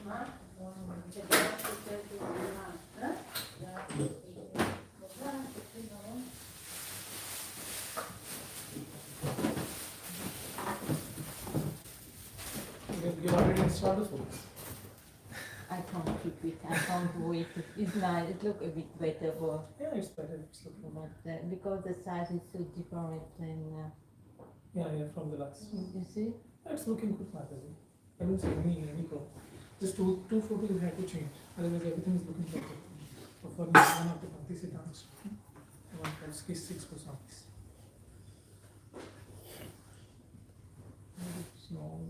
You already installed the phones. I can't keep it. I can't wait. It's nice. It looks a bit better, but Yeah, it's better. It's looking better. because the size is so different than. Yeah, from the last. You see? It's looking good, Mataji. I don't see any problem. Just two photos you had to change. Otherwise, everything is looking perfect. So for me, one of the pantis is dance. One has 6%. Very small.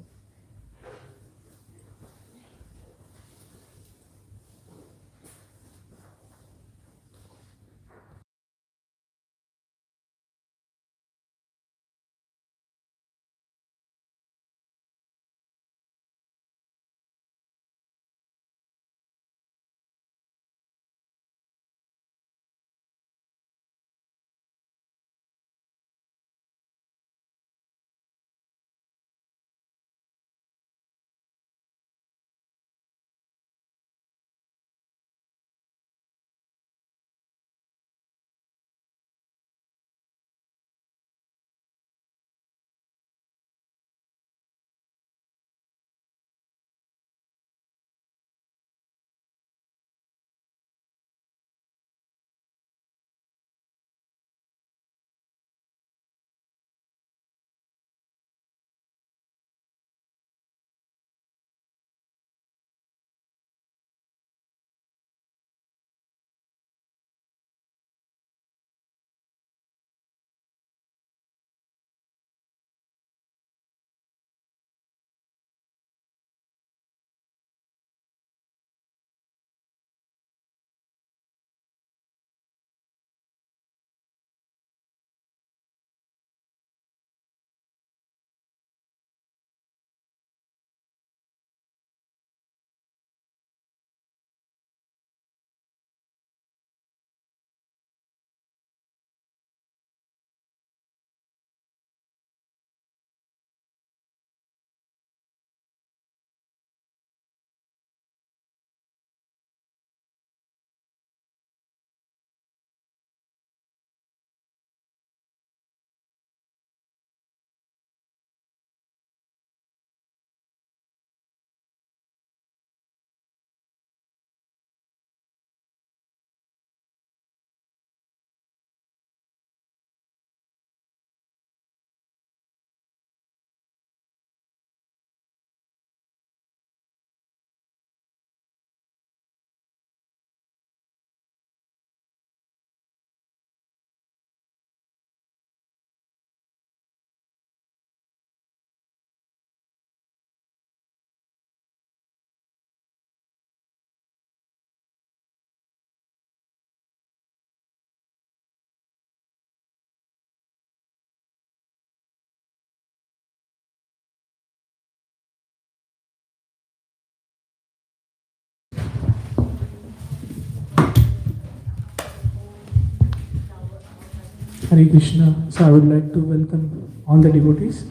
Hare Krishna. So I would like to welcome all the devotees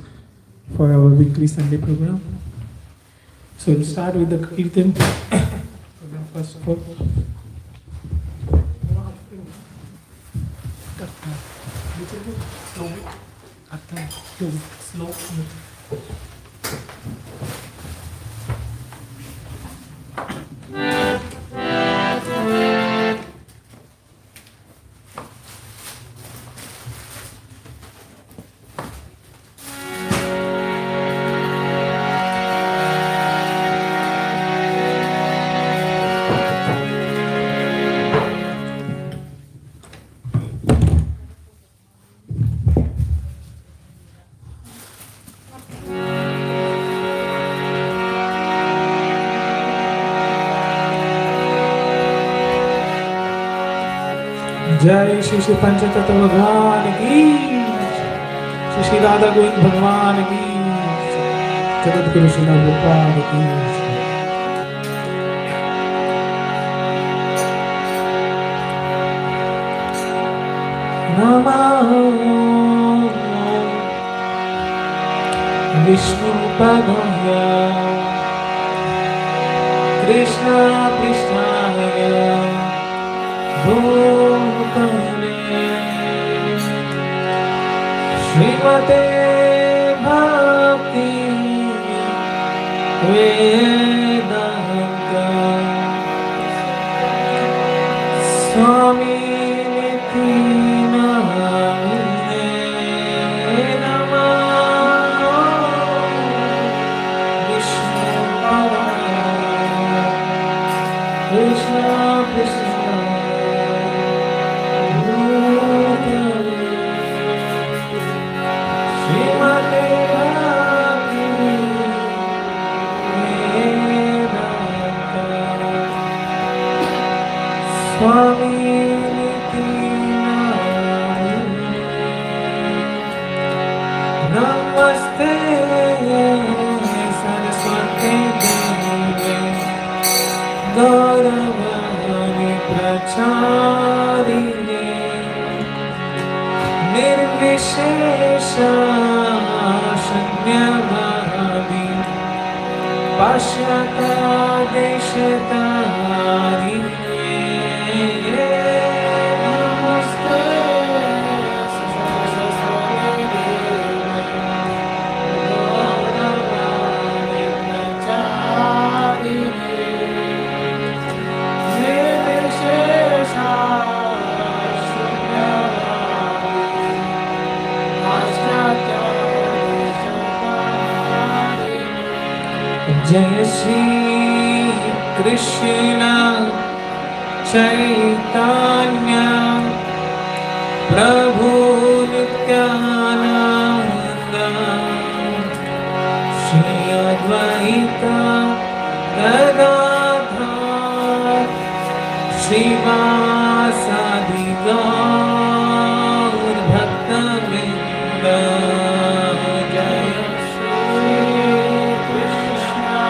for our weekly Sunday program. So we'll start with the Kirtan program first of all. Slow. जय श्री श्री पंचतत्व भगवान की, श्री श्री राधा गोविंद भगवान की, जगत गुरु श्री गोपाल की। नमः Vishnu पदाय Krishna Krishnaya Bhutale Srimate Bhakti Vedanta Swami Niti Namine Namah Vishnu Padaya Krishna Krishna Bhutale Srimate Bhakti Vedanta Swami Niti Namine Namaste Saraswati Deve Gauravani Pracharine Nirvishesha Shanyavadi Pashyata Deshatarine Namaste Saraswati Deve Gauravani Pracharine Nirvishesha Shanyavadi Pashyata Deshatarine Jai Shri Krishna Chaitanya Prabhu Nityananda Shri Advaita Gadadhar Srivasadi Gaur Bhaktavinda Jaya Shri Krishna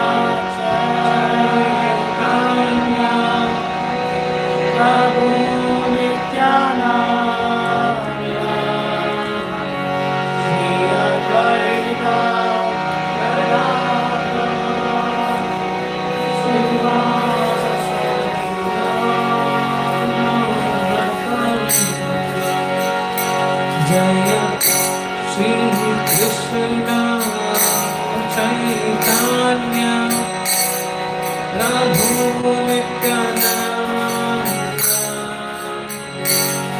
Chaitanya Prabhu Nityananda Shri Advaita Gadadhar Jaya Shri Krishna Chaitanya Prabhu Nityananda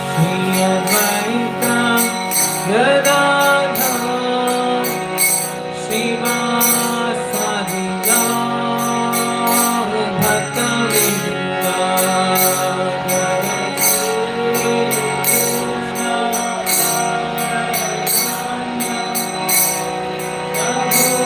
Shri Advaita Gadadhar Srivasadi Gaur Bhaktavinda Jaya Shri Krishna Chaitanya Prabhu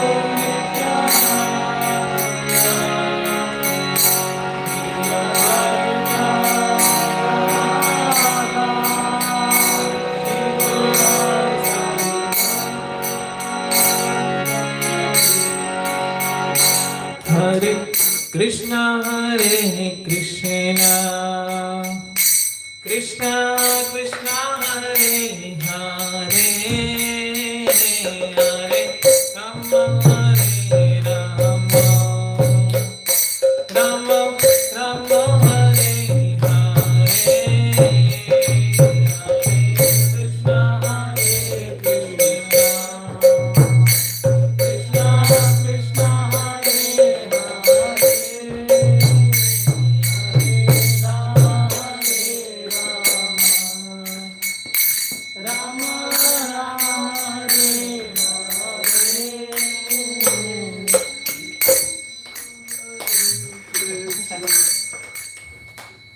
Hare Krishna Hare Krishna Krishna Krishna Hare Hare Hare Rama Hare Rama Rama Rama Hare Hare Krishna Hare Krishna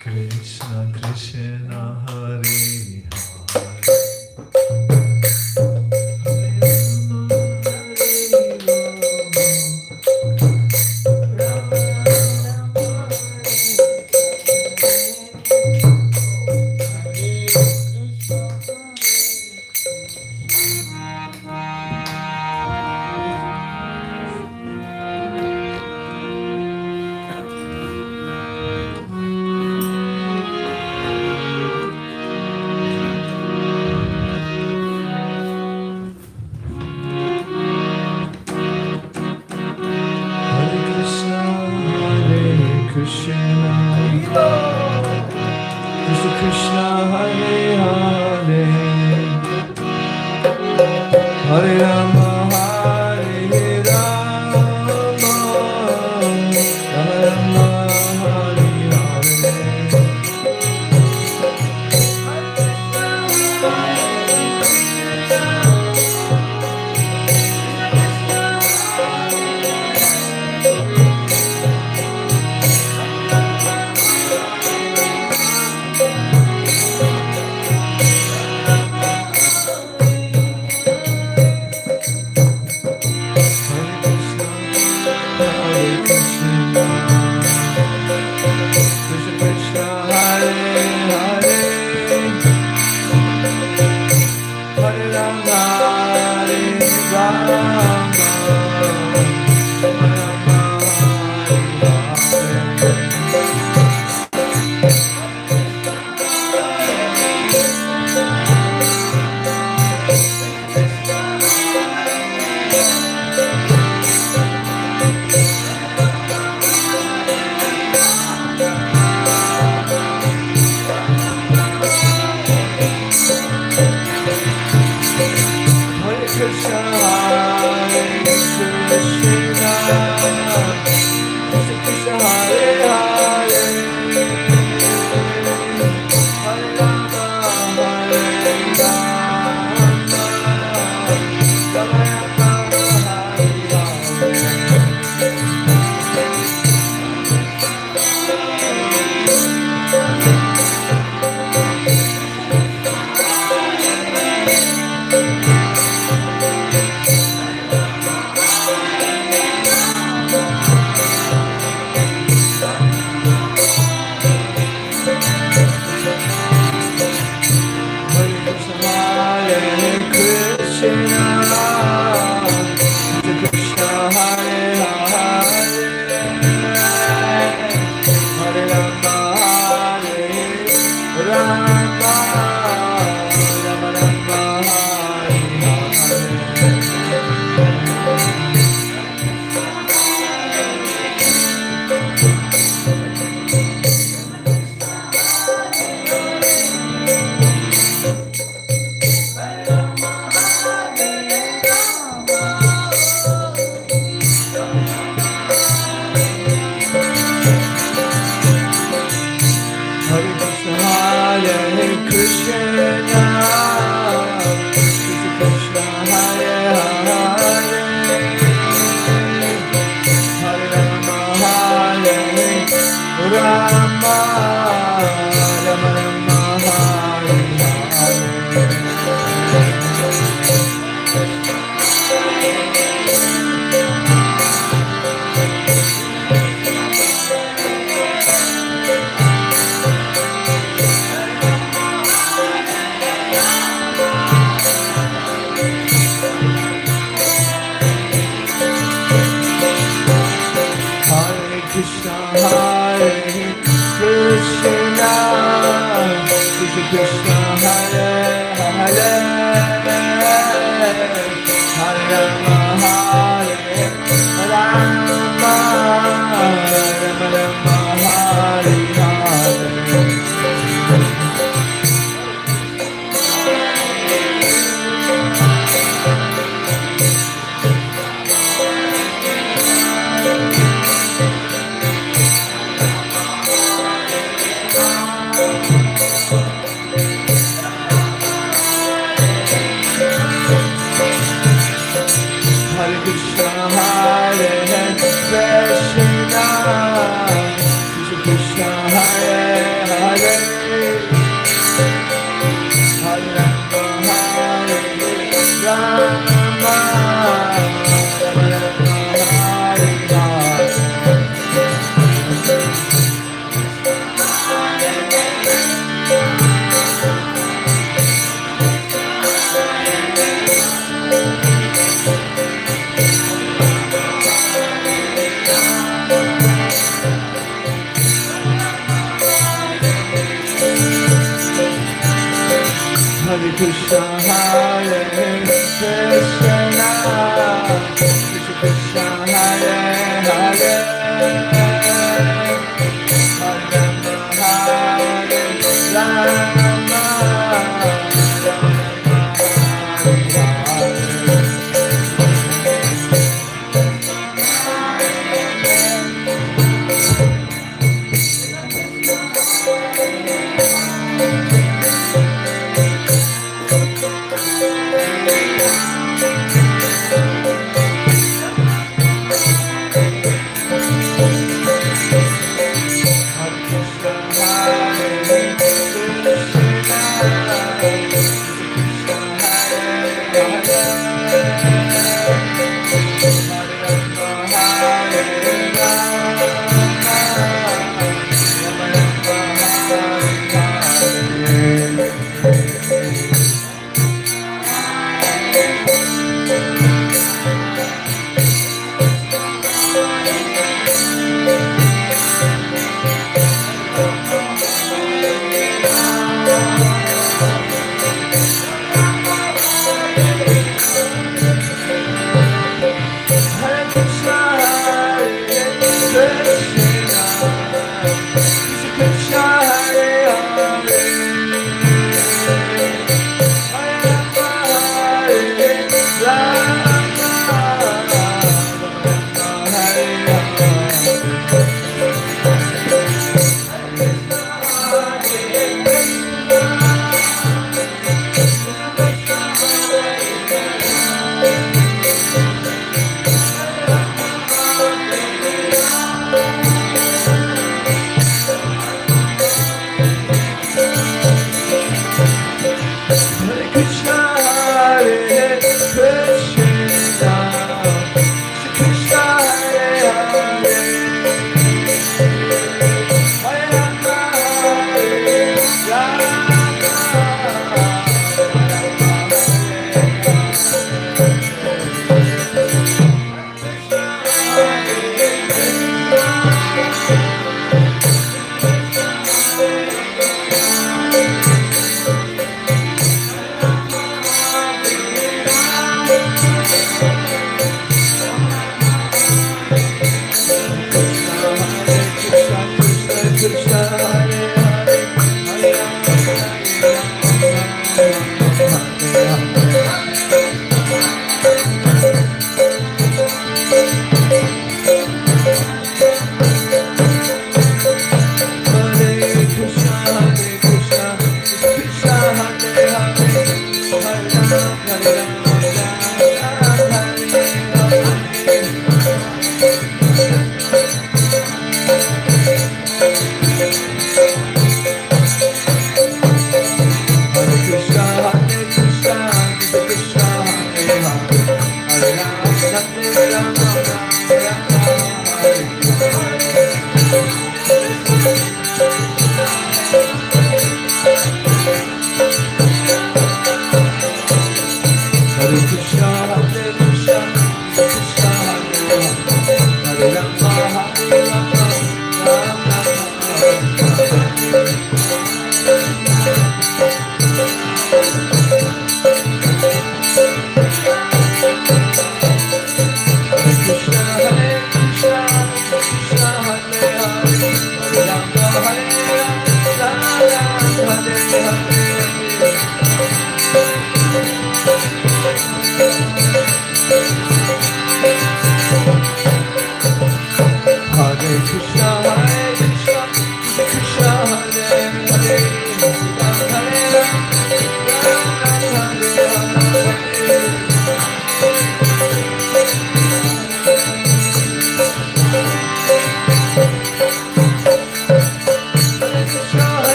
Krishna Krishna Hare Krishna Krishna Hare Krishna, Krishna Krishna, Hare Hare, Hare Rama, Hare Rama, Rama Rama, Hare Hare.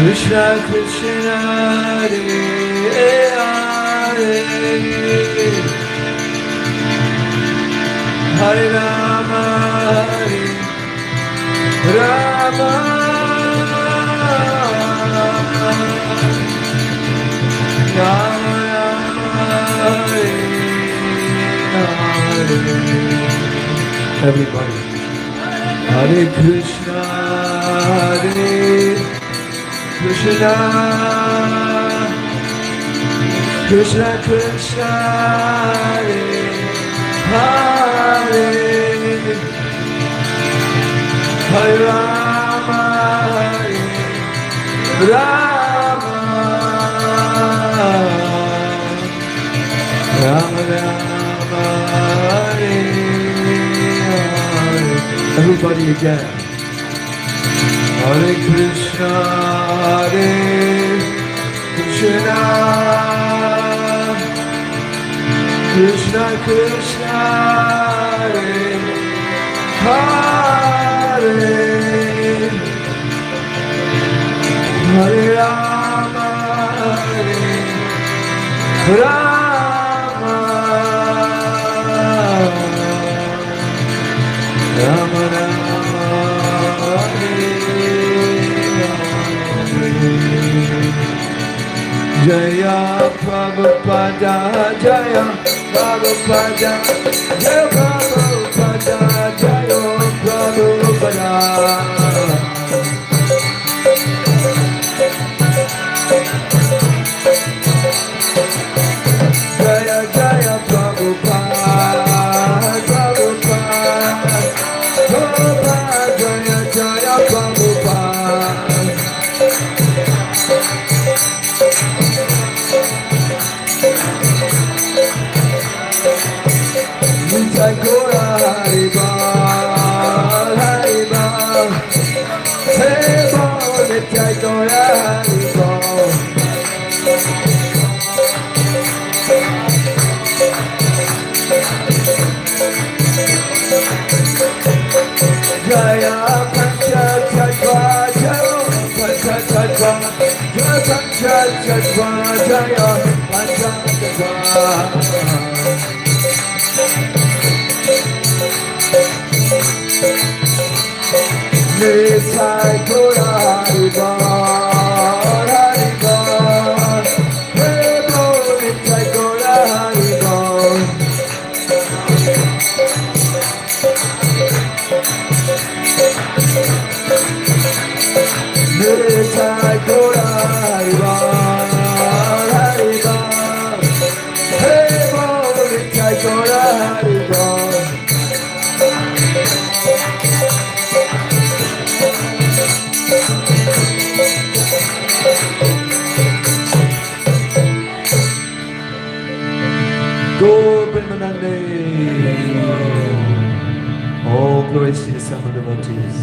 Krishna Krishna Hare Hare Hare Rama Hare Rama Rama Rama Hare Hare. Everybody. Hare Krishna Hare Krishna Krishna Krishna Hare Hare Hare Rama Hare Rama Rama Rama Hare Hare. Everybody again. Hare Krishna Hare Krishna Krishna Krishna Hare Hare Hare Rama Hare Rama Rama Rama Hare Jaya Prabhupada Jaya Prabhupada Jaya Prabhupada Jaya Prabhupada Jaya Jaya Prabhupada Prabhupada Prabhupada Jaya Jaya Prabhupada Nitai Gora Haribol, Haribol, Haribol, Nitai Gora Haribol. Jaya Pancha Tattva, Jaya Pancha Tattva, Jaya Pancha Tattva, Jaya Pancha Tattva. Nitai Gora Haribol, Haribol, Haribol, Nitai Gora Haribol. Nitai Gora Haribol, Haribol, Haribol, Nitai Gora Haribol. Govindanande. All glories to the assembled devotees.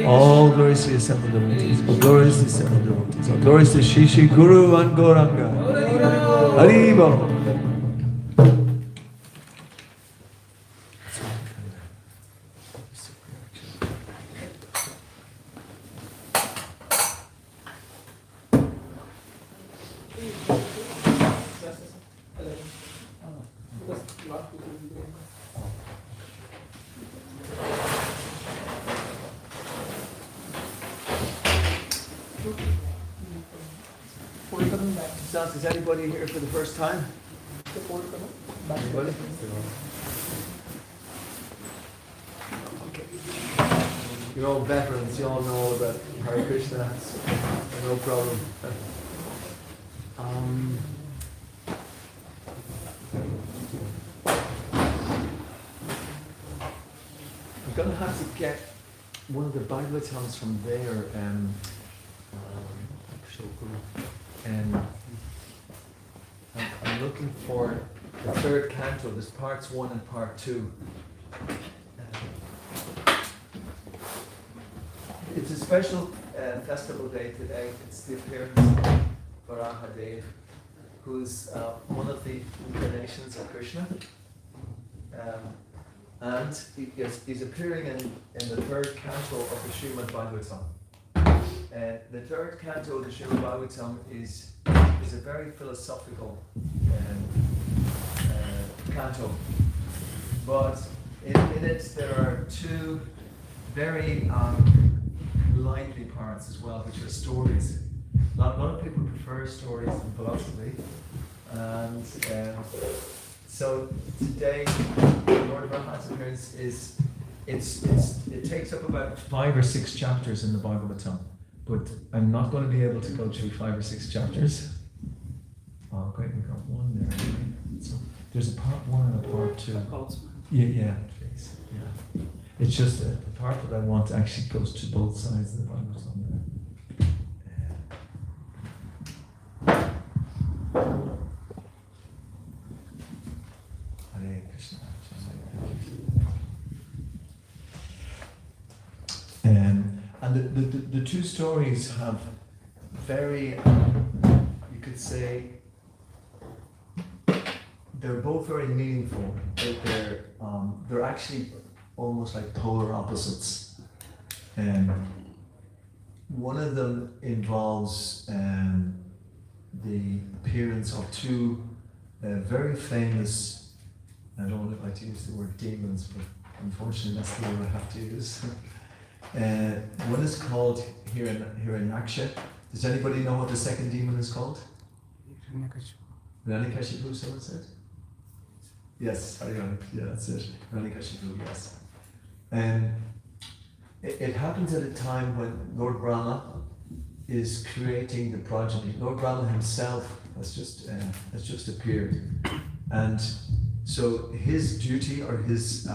All glories to the assembled devotees. All glories to the assembled devotees. All glories to Shri Shri Guru and Gauranga. Haribo. Is anybody here for the first time? Anybody? Okay. You're all veterans, you all know about Hare Krishna, no problem. I'm gonna have to get one of the Bhagavatams from there, and I'm looking for the third canto. There's parts 1 and part 2. It's a special festival day today. It's the appearance of Varahadev, who's one of the incarnations of Krishna. And he's appearing in the third canto of the Srimad Bhagavatam. the third canto of the Srimad Bhagavatam is a very philosophical canto, but in it there are two very lively parts as well, which are stories. A lot of people prefer stories in philosophy, and so today Lord Brahma's appearance it takes up about 5 or 6 chapters in the Bhagavatam, but I'm not going to be able to go through 5 or 6 chapters. Oh, great, we've got one there. So there's a part 1 and a part 2. Yeah, please. Yeah. It's just the part that I want actually goes to both sides of the Bhagavatam there. Hare Krishna. And the two stories have very, you could say, they're both very meaningful. They're actually almost like polar opposites. One of them involves the appearance of two very famous, I don't like to use the word demons, but unfortunately that's the word I have to use. One is called Hiranyaksha. Does anybody know what the second demon is called? Hiranyakashipu, someone said? Yes, yeah, that's it. Hiranyakashipu, yes. It happens at a time when Lord Brahma is creating the progeny. Lord Brahma himself has just appeared, and so his duty or his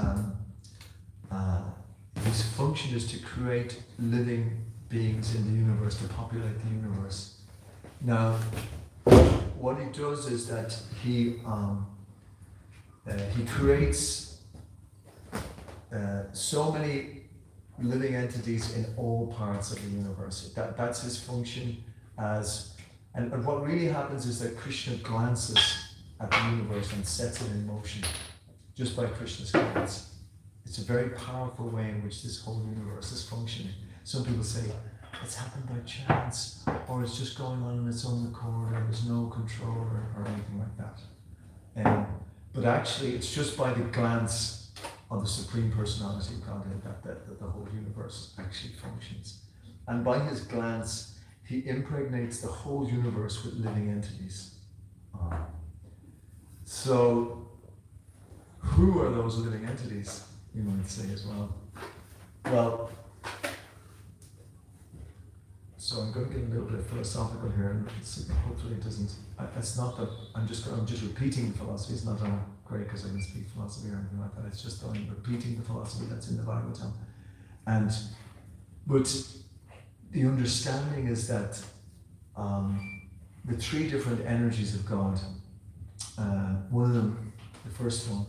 function is to create living beings in the universe, to populate the universe. Now, what he does is that he creates so many living entities in all parts of the universe. That's his function and what really happens is that Krishna glances at the universe and sets it in motion just by Krishna's glance. It's a very powerful way in which this whole universe is functioning. Some people say it's happened by chance, or it's just going on its own accord, or there's no control or anything like that. But actually, it's just by the glance of the Supreme Personality of Godhead that the whole universe actually functions. And by his glance, he impregnates the whole universe with living entities. So, who are those living entities, you might say as well? Well, so I'm going to get a little bit philosophical here, and hopefully it doesn't. It's not that I'm just repeating the philosophy. It's not that I'm great because I can speak philosophy or anything like that. It's just that I'm repeating the philosophy that's in the Bhagavatam. But the understanding is that the three different energies of God. One of them, the first one,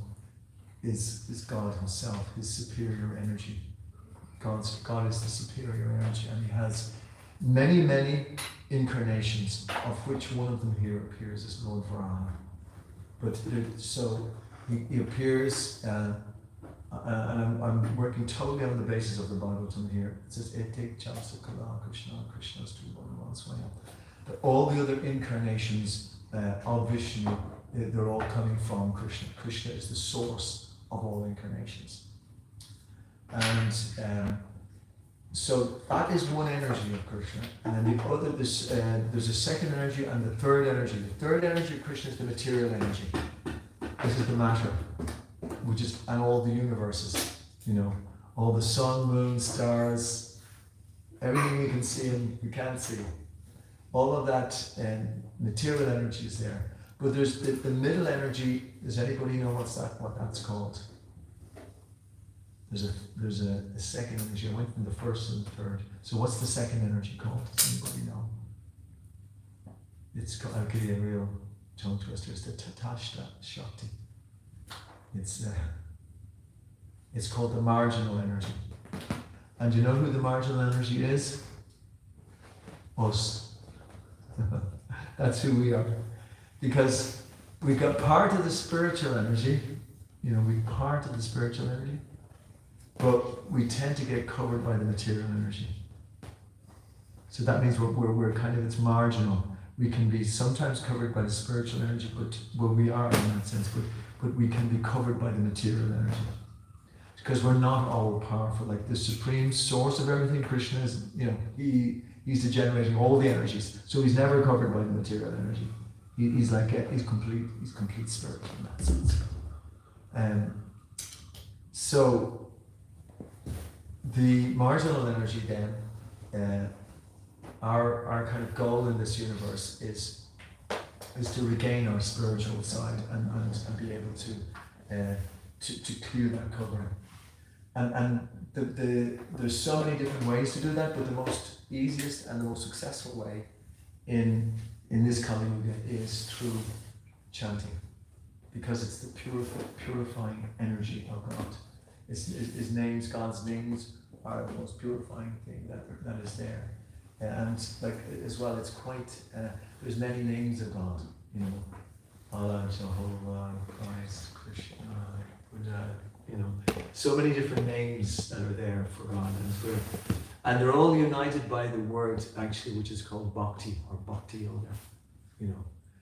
is God Himself, His superior energy. God is the superior energy, and He has many, many incarnations, of which one of them here appears as Lord Varaha. But so he appears, and I'm working totally on the basis of the Bhagavatam here. It says, Ete Chalsa Kala Krishna, Krishna's to one Swayam. But all the other incarnations of Vishnu, they're all coming from Krishna. Krishna is the source of all incarnations. And so that is one energy of Krishna, and then the other, there's a second energy and the third energy. The third energy of Krishna is the material energy. This is the matter, and all the universes, all the sun, moon, stars, everything you can see and you can't see. All of that material energy is there. But there's the middle energy. Does anybody know what that's called? There's a second energy. I went from the first and the third. So what's the second energy called? Does anybody know? It's called, I'll give you a real tongue twister. It's the Tatashta Shakti. It's called the marginal energy. And do you know who the marginal energy is? Us. That's who we are. Because we've got part of the spiritual energy, we're part of the spiritual energy, but we tend to get covered by the material energy. So that means we're kind of, it's marginal. We can be sometimes covered by the spiritual energy, but well, we are in that sense, but we can be covered by the material energy. Because we're not all powerful. Like the supreme source of everything, Krishna is, he's the generating all the energies. So he's never covered by the material energy. He's complete spirit in that sense. So the marginal energy then, our kind of goal in this universe is to regain our spiritual side and be able to clear that covering. And there's so many different ways to do that, but the most easiest and the most successful way in this Kali Yuga is through chanting, because it's the purifying energy of God. His names, God's names, are the most purifying thing that is there. And like as well, it's quite there's many names of God, Allah, Jehovah, Christ, Krishna, Buddha, so many different names that are there for God, and they're all united by the word actually, which is called bhakti or bhakti yoga.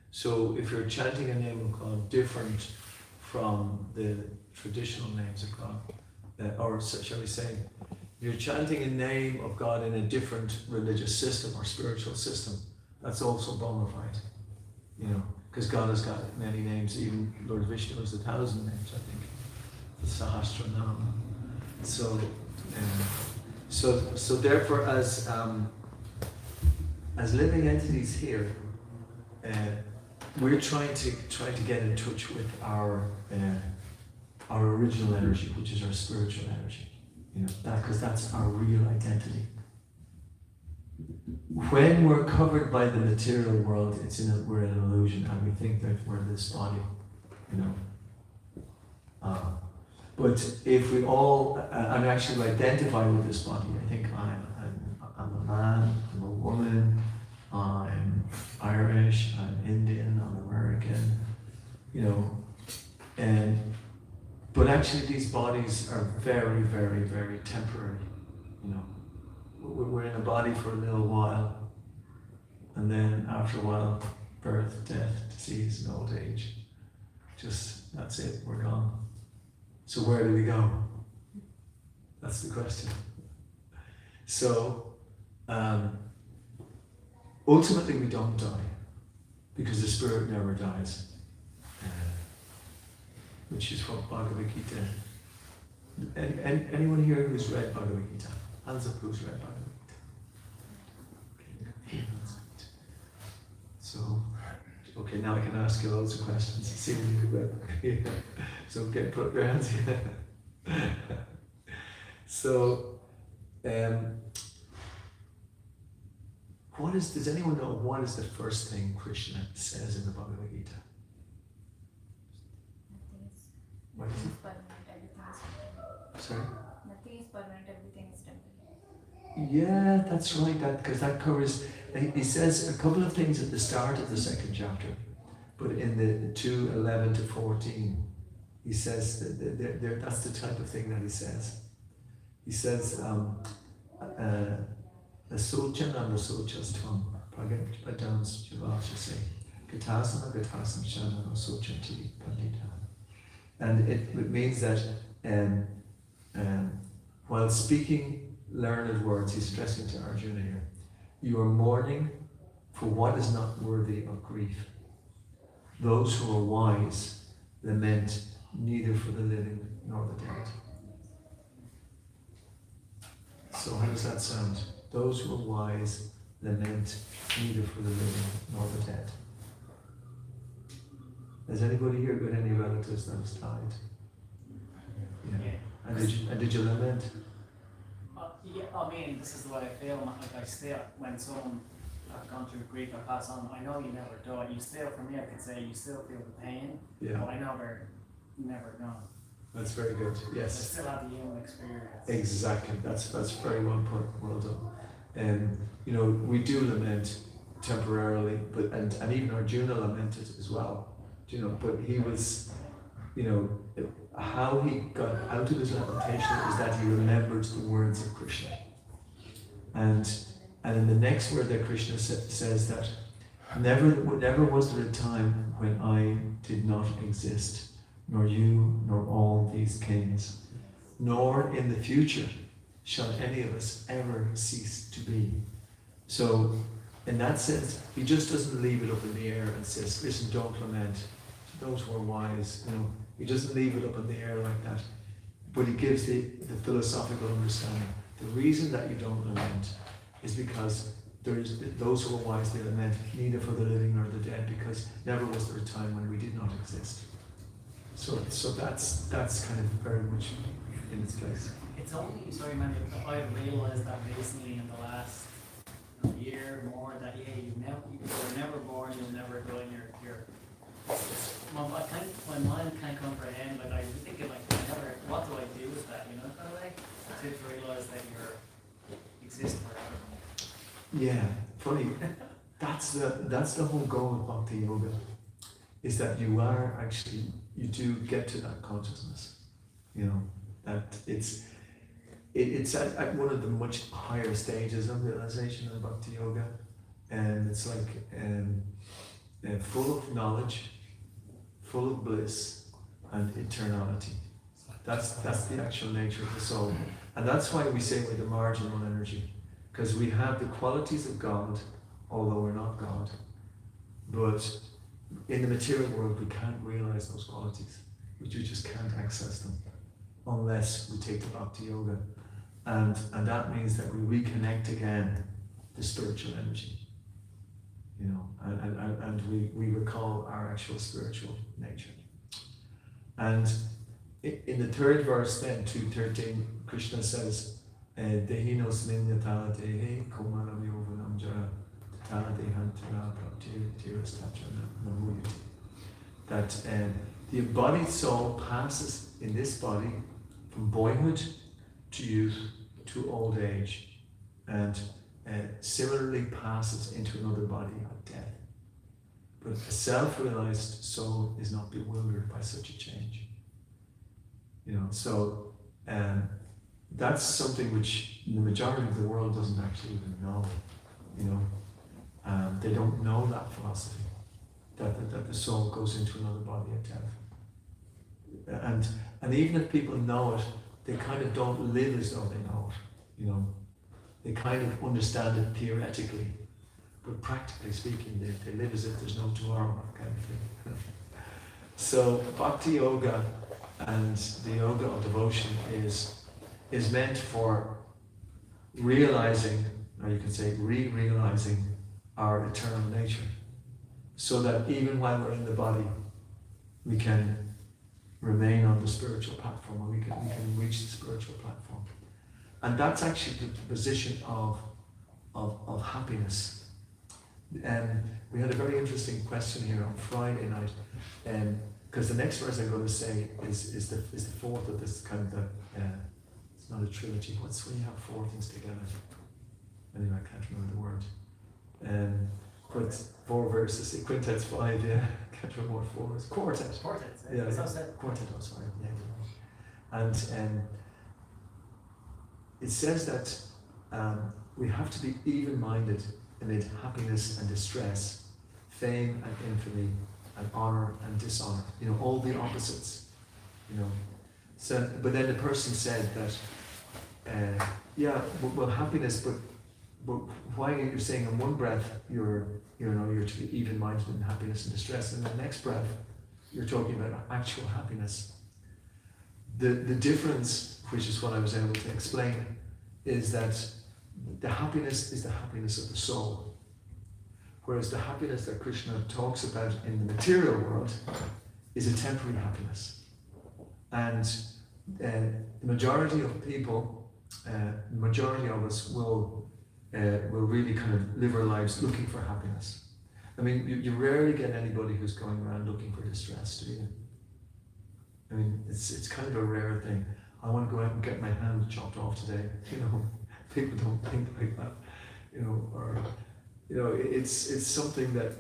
So if you're chanting a name of God different from the traditional names of God, or shall we say, you're chanting a name of God in a different religious system or spiritual system, that's also bona fide, because God has got many names. Even Lord Vishnu has 1,000 names, I think. The Sahasranama. So therefore, as living entities here, we're trying to get in touch with our original energy, which is our spiritual energy. Because that's our real identity. When we're covered by the material world, we're in an illusion, and we think that we're this body. But if we all and actually identify with this body, I think I'm a man, I'm a woman, I'm Irish, I'm Indian, I'm American, but actually these bodies are very, very, very temporary. We're in a body for a little while, and then after a while, birth, death, disease, and old age. That's it, we're gone. So where do we go? That's the question. So, ultimately we don't die, because the spirit never dies, which is what Bhagavad Gita. Anyone here who's read Bhagavad Gita? Hands up who's read Bhagavad Gita. Okay, that's good. So, okay, now I can ask you loads of questions and see what you could read. So put your hands here. So, does anyone know what is the first thing Krishna says in the Bhagavad Gita? What is it? Permanent, everything is temporary. Sorry? Nothing is permanent, everything is temporary. Yeah, that's right, because that covers, he says a couple of things at the start of the second chapter, but in the 2:11 to 14, he says that that's the type of thing that he says. He says, Asochan and Asocastvam, Pragatpadams Javachase, Gatasana Gatasam Shanam Asochanti Pandita. And it means that while speaking learned words, he's stressing to Arjuna here, you are mourning for what is not worthy of grief. Those who are wise lament neither for the living nor the dead. So how does that sound? Those who are wise lament neither for the living nor the dead. Has anybody here got any relatives that has died? Yeah. And did you lament? Yeah, I mean, this is the way I feel. Like I still, when someone I've gone through grief, I pass on. I know you never die. You still, for me, I could say you still feel the pain. Yeah. But I never gone. That's very good. I Yes. still have the human experience. Exactly. That's very well put. Well done. We do lament temporarily, but and even Arjuna lamented as well. But he was, how he got out of his lamentation is that he remembered the words of Krishna. And And in the next word that Krishna says that never was there a time when I did not exist, nor you, nor all these kings, nor in the future shall any of us ever cease to be. So, in that sense, he just doesn't leave it up in the air and says, listen, don't lament. Those who are wise, he doesn't leave it up in the air like that. But he gives the philosophical understanding. The reason that you don't lament is because there's those who are wise, they lament neither for the living nor the dead, because never was there a time when we did not exist. So that's kind of very much in its place. It's only, sorry man, I've realised that recently in the last year more that you're never born, you'll never die, you're my mind can't comprehend, like I think of what do I do with that, kind of way, to realise that you exist forever. Yeah, funny. That's the whole goal of Bhakti Yoga, is that you do get to that consciousness, that it's at one of the much higher stages of realization of Bhakti Yoga, and it's like full of knowledge, full of bliss and eternality. That's the actual nature of the soul, and that's why we say we're the marginal energy, because we have the qualities of God, although we're not God. But in the material world, we can't realize those qualities. We just can't access them unless we take the Bhakti Yoga. And that means that we reconnect again the spiritual energy, and we recall our actual spiritual nature. And in the third verse then, 2:13, Krishna says, Dehinos minyata dehe kumaram yovanam jara tana dehantara praptiras tachana namuyati. That the embodied soul passes in this body from boyhood to youth to old age, and similarly passes into another body at death. But a self-realized soul is not bewildered by such a change. So that's something which the majority of the world doesn't actually even know. They don't know that philosophy, that the soul goes into another body at death. And even if people know it, they kind of don't live as though they know it. They kind of understand it theoretically, but practically speaking, they live as if there's no tomorrow, kind of thing. So Bhakti Yoga and the yoga of devotion is meant for realizing, or you could say re-realizing our eternal nature, so that even while we're in the body, we can remain on the spiritual platform, or we can reach the spiritual platform. And that's actually the position of happiness. And we had a very interesting question here on Friday night, because the next verse I'm going to say is the fourth of this kind of it's not a trilogy. What's when you have four things together? Anyway, I can't remember the word. But 4 verses, quintet's 5, yeah. Can't remember what 4 is. Quartet. Quartet, Yeah, yeah. quartet, oh sorry, yeah, you're right. And it says that we have to be even-minded amid happiness and distress, fame and infamy, and honor and dishonor. All the opposites. So, but then the person said that, well, happiness, but why are you saying in one breath you're to be even-minded in happiness and distress, and in the next breath you're talking about actual happiness? The difference, which is what I was able to explain, is that the happiness is the happiness of the soul, whereas the happiness that Krishna talks about in the material world is a temporary happiness. And the majority of people, the majority of us will really kind of live our lives looking for happiness. I mean, you rarely get anybody who's going around looking for distress, do you? I mean, it's kind of a rare thing. I want to go out and get my hand chopped off today. People don't think like that. It's something that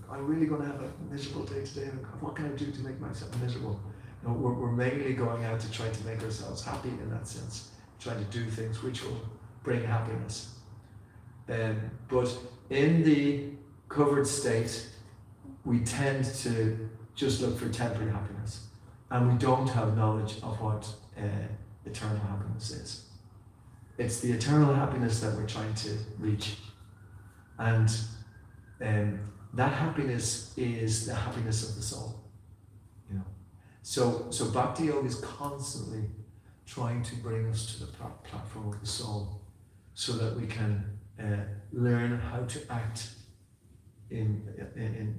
I'm really going to have a miserable day today. What can I do to make myself miserable? We're mainly going out to try to make ourselves happy in that sense, trying to do things which will bring happiness. But in the covered state, we tend to just look for temporary happiness, and we don't have knowledge of what eternal happiness is. It's the eternal happiness that we're trying to reach, and that happiness is the happiness of the soul. You know, so Bhakti Yoga is constantly trying to bring us to the platform of the soul, so that we can learn how to act in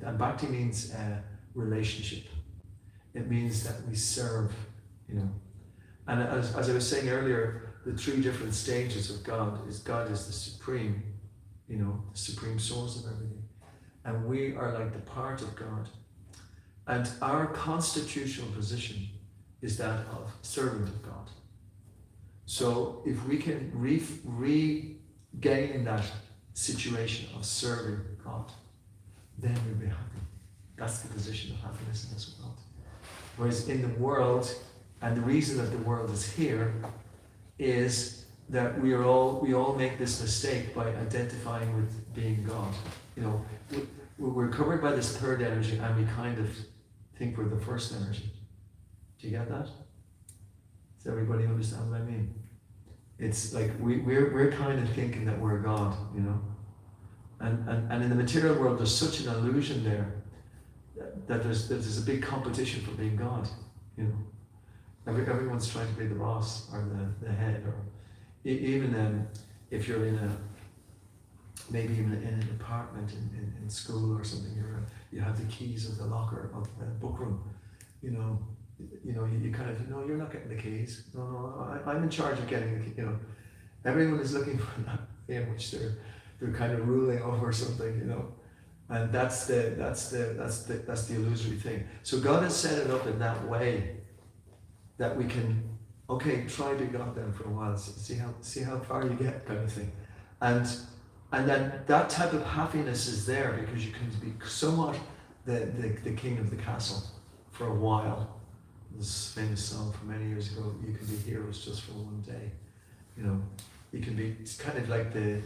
and Bhakti means relationship. It means that we serve, you know. And as I was saying earlier, the three different stages of God is the supreme, you know, the supreme source of everything. And we are like the part of God. And our constitutional position is that of servant of God. So if we can regain that situation of serving God, then we'll be happy. That's the position of happiness in this world. Whereas in the world, and the reason that the world is here is that we all make this mistake by identifying with being God. You know, we're covered by this third energy, and we kind of think we're the first energy. Do you get that? Does everybody understand what I mean? It's like we're kind of thinking that we're God, you know. And in the material world, there's such an illusion there that there's a big competition for being God, you know. Everyone's trying to be the boss or the head, or even if you're maybe even in an apartment in school or something, you have the keys of the locker of the book room, you know. You kind of, no, you're not getting the keys. No, I'm in charge of getting the keys. You know, everyone is looking for that thing which they're kind of ruling over something, you know. And that's the illusory thing. So God has set it up in that way that we can, okay, try being God then for a while, see how far you get, kind of thing. And then that type of happiness is there because you can be somewhat the king of the castle for a while. This famous song from many years ago, you can be heroes just for one day. You know, you can be, it's kind of like the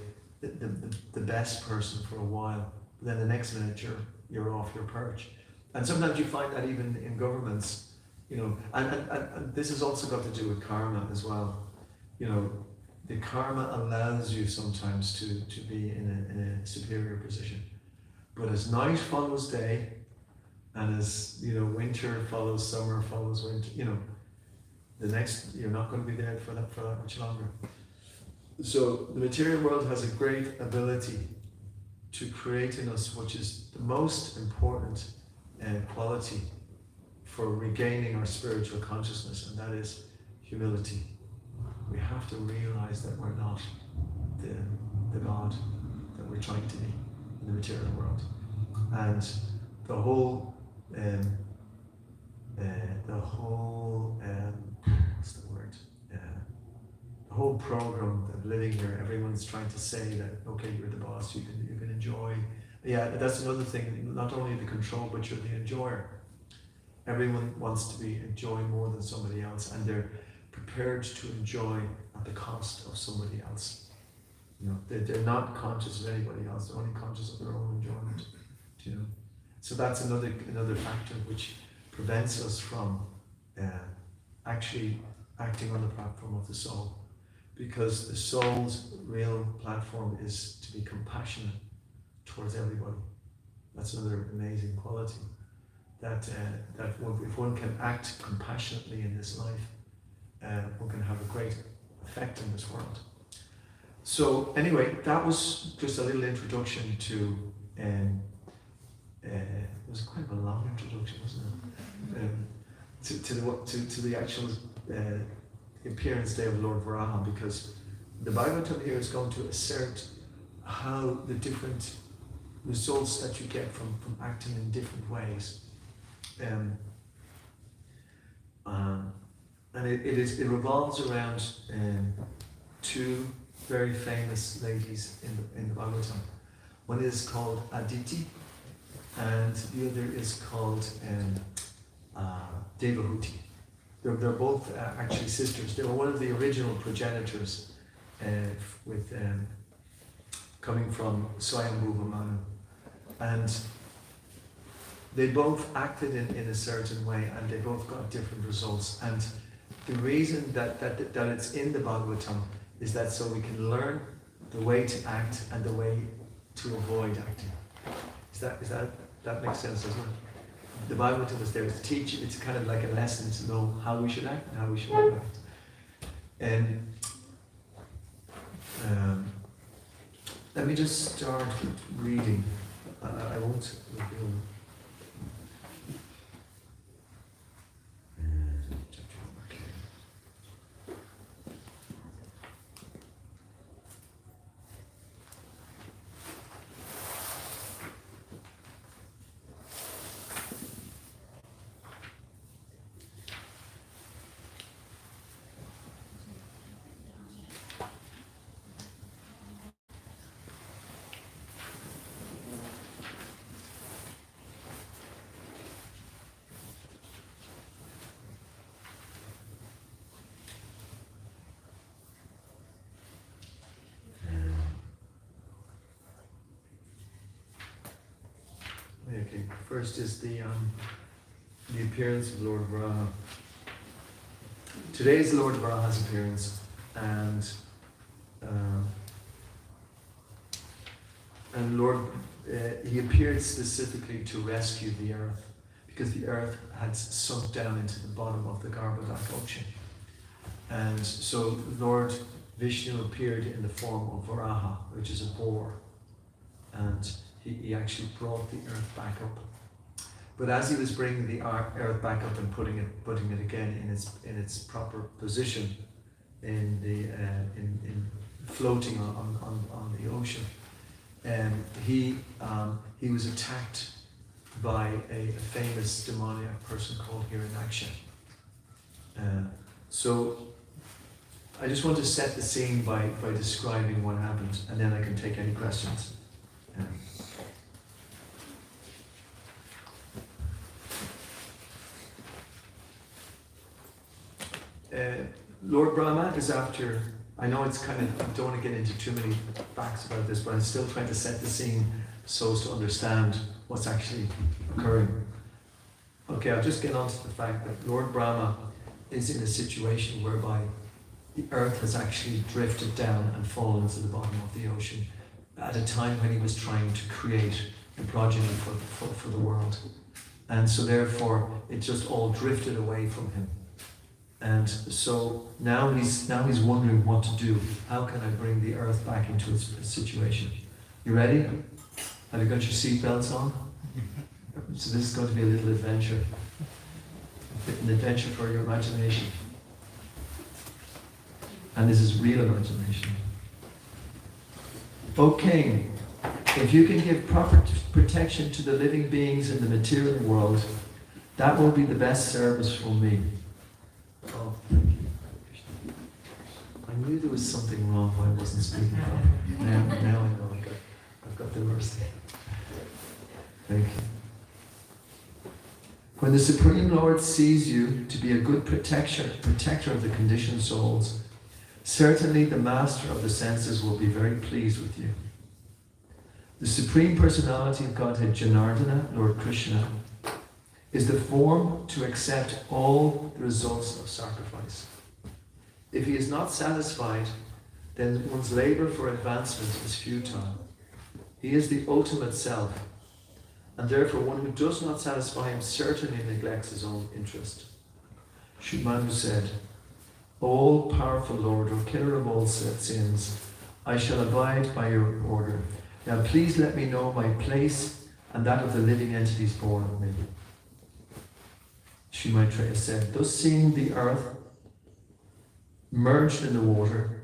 best person for a while, but then the next minute you're off your perch. And sometimes you find that even in governments, you know, and this has also got to do with karma as well. You know, the karma allows you sometimes to be in a superior position. But as night follows day, and as, you know, winter follows summer, follows winter, you know, you're not going to be there for that much longer. So the material world has a great ability to create in us, which is the most important quality for regaining our spiritual consciousness, and that is humility. We have to realize that we're not the God that we're trying to be in the material world. And the whole what's the word? The whole program of living here, everyone's trying to say that, okay, you're the boss, you can enjoy. Yeah, that's another thing, not only the control, but you're the enjoyer. Everyone wants to enjoy more than somebody else, and they're prepared to enjoy at the cost of somebody else. You know, they're not conscious of anybody else, they're only conscious of their own enjoyment. You know? So that's another factor which prevents us from actually acting on the platform of the soul, because the soul's real platform is to be compassionate towards everybody. That's another amazing quality, that if one can act compassionately in this life, one can have a great effect in this world. So anyway, that was just a little introduction to it was quite a long introduction, wasn't it? To the actual appearance day of Lord Varaha, because the Bhagavatam here is going to assert how the different results that you get from acting in different ways. And it revolves around two very famous ladies in the Bhagavatam. One is called Aditi, and the other is called Devahuti. They're both actually sisters. They were one of the original progenitors with coming from Swayambhuva Manu. And they both acted in a certain way, and they both got different results. And the reason that it's in the Bhagavatam is that so we can learn the way to act and the way to avoid acting. That makes sense, doesn't it? The Bhagavatam is there to teach. It's kind of like a lesson to know how we should act and how we should not act. And let me just start with reading. I won't reveal. Okay, first is the appearance of Lord Varaha. Today is Lord Varaha's appearance, and Lord, he appeared specifically to rescue the earth, because the earth had sunk down into the bottom of the Garbhodak ocean. And so Lord Vishnu appeared in the form of Varaha, which is a boar, and he actually brought the earth back up. But as he was bringing the earth back up and putting it again in its proper position, in floating on the ocean, he was attacked by a famous demoniac person called Hiranyaksha. So I just want to set the scene by describing what happened, and then I can take any questions. Lord Brahma is after, I know it's kind of, I don't want to get into too many facts about this, but I'm still trying to set the scene so as to understand what's actually occurring. Okay, I'll just get on to the fact that Lord Brahma is in a situation whereby the earth has actually drifted down and fallen to the bottom of the ocean at a time when he was trying to create the progeny for the world. And so therefore, it just all drifted away from him. And so now he's wondering what to do. How can I bring the earth back into its situation? You ready? Have you got your seatbelts on? So this is going to be a little adventure. An adventure for your imagination. And this is real imagination. O King, if you can give proper protection to the living beings in the material world, that will be the best service for me. Oh, thank you. I knew there was something wrong when I wasn't speaking properly. Now I know I've got the worst. Thank you. When the Supreme Lord sees you to be a good protector of the conditioned souls, certainly the master of the senses will be very pleased with you. The Supreme Personality of Godhead, Janardana, Lord Krishna, is the form to accept all the results of sacrifice. If he is not satisfied, then one's labor for advancement is futile. He is the ultimate self, and therefore one who does not satisfy him certainly neglects his own interest. Sri Manu said, all-powerful Lord, or killer of all sins, I shall abide by your order. Now please let me know my place and that of the living entities born of me. Sri Maitreya said, thus seeing the earth merged in the water,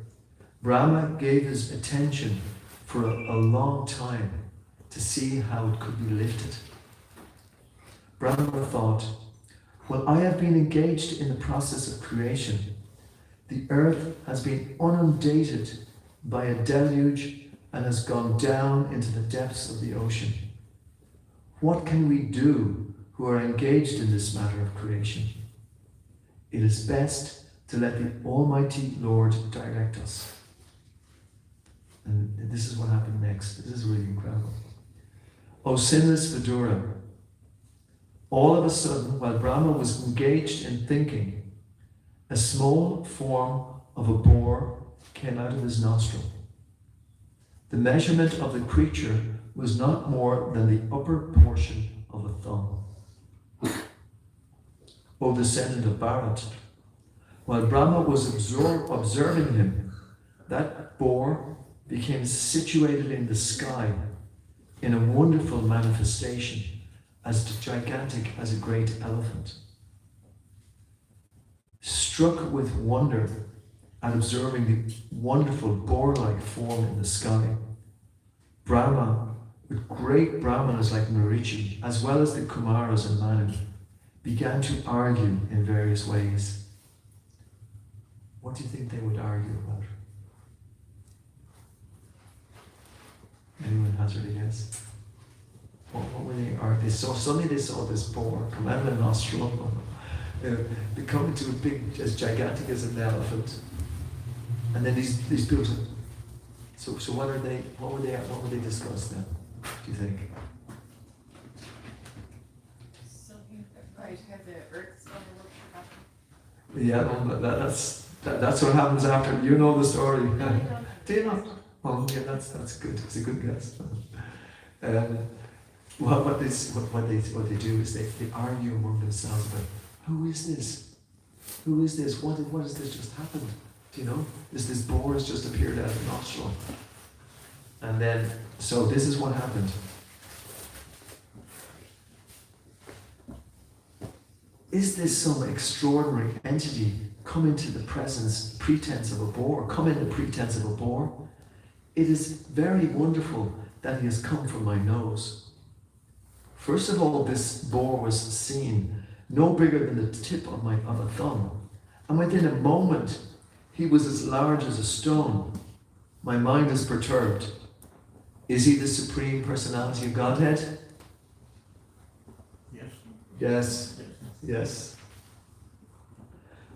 Brahma gave his attention for a long time to see how it could be lifted. Brahma thought, well, I have been engaged in the process of creation. The earth has been inundated by a deluge and has gone down into the depths of the ocean. What can we do who are engaged in this matter of creation? It is best to let the Almighty Lord direct us. And this is what happened next. This is really incredible. O sinless Vidura, all of a sudden, while Brahma was engaged in thinking, a small form of a boar came out of his nostril. The measurement of the creature was not more than the upper portion of a thumb. O descendant of Bharat, while Brahma was observing him, that boar became situated in the sky in a wonderful manifestation, as gigantic as a great elephant. Struck with wonder at observing the wonderful boar-like form in the sky, Brahma, with great Brahmanas like Marichi, as well as the Kumaras and Manu, began to argue in various ways. What do you think they would argue about? Anyone hazard a guess? What were they arguing? Suddenly they saw this boar come out of a nostril, become into a big, as gigantic as an elephant, and then these people. So what would they discuss then? Do you think? Something that might have the earth's overlooked. Yeah, that's what happens after. You know the story. Do you know? Oh, yeah, that's good. It's a good guess. What they do is they argue among themselves about who is this? Who is this? What has this just happened? Do you know? This boar has just appeared out of the nostril. And then, so this is what happened. Is this some extraordinary entity come into the pretense of a boar? Come in the pretense of a boar? It is very wonderful that he has come from my nose. First of all, this boar was seen no bigger than the tip of a thumb. And within a moment, he was as large as a stone. My mind is perturbed. Is he the Supreme Personality of Godhead? Yes.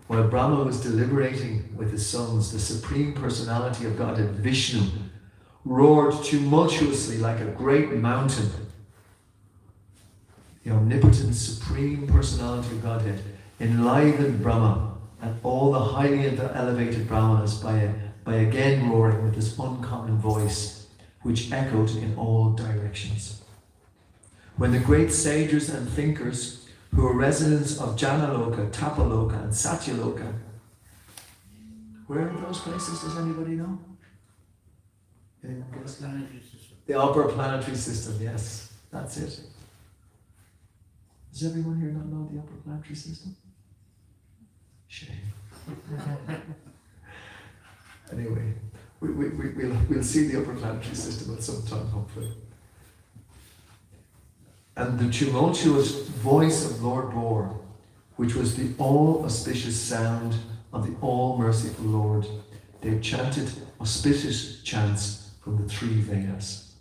While Brahma was deliberating with his sons, the Supreme Personality of Godhead, Vishnu, roared tumultuously like a great mountain. The omnipotent Supreme Personality of Godhead enlivened Brahma and all the highly elevated Brahmanas by again roaring with this uncommon voice, which echoed in all directions. When the great sages and thinkers who were residents of Janaloka, Tapaloka, and Satyaloka, where are those places? Does anybody know? Anyone guess? The upper planetary system, yes, that's it. Does everyone here not know the upper planetary system? Shame. Anyway, we'll see the upper planetary system at some time, hopefully. And the tumultuous voice of Lord Boar, which was the all-auspicious sound of the all-merciful Lord, they chanted auspicious chants from the three Vedas.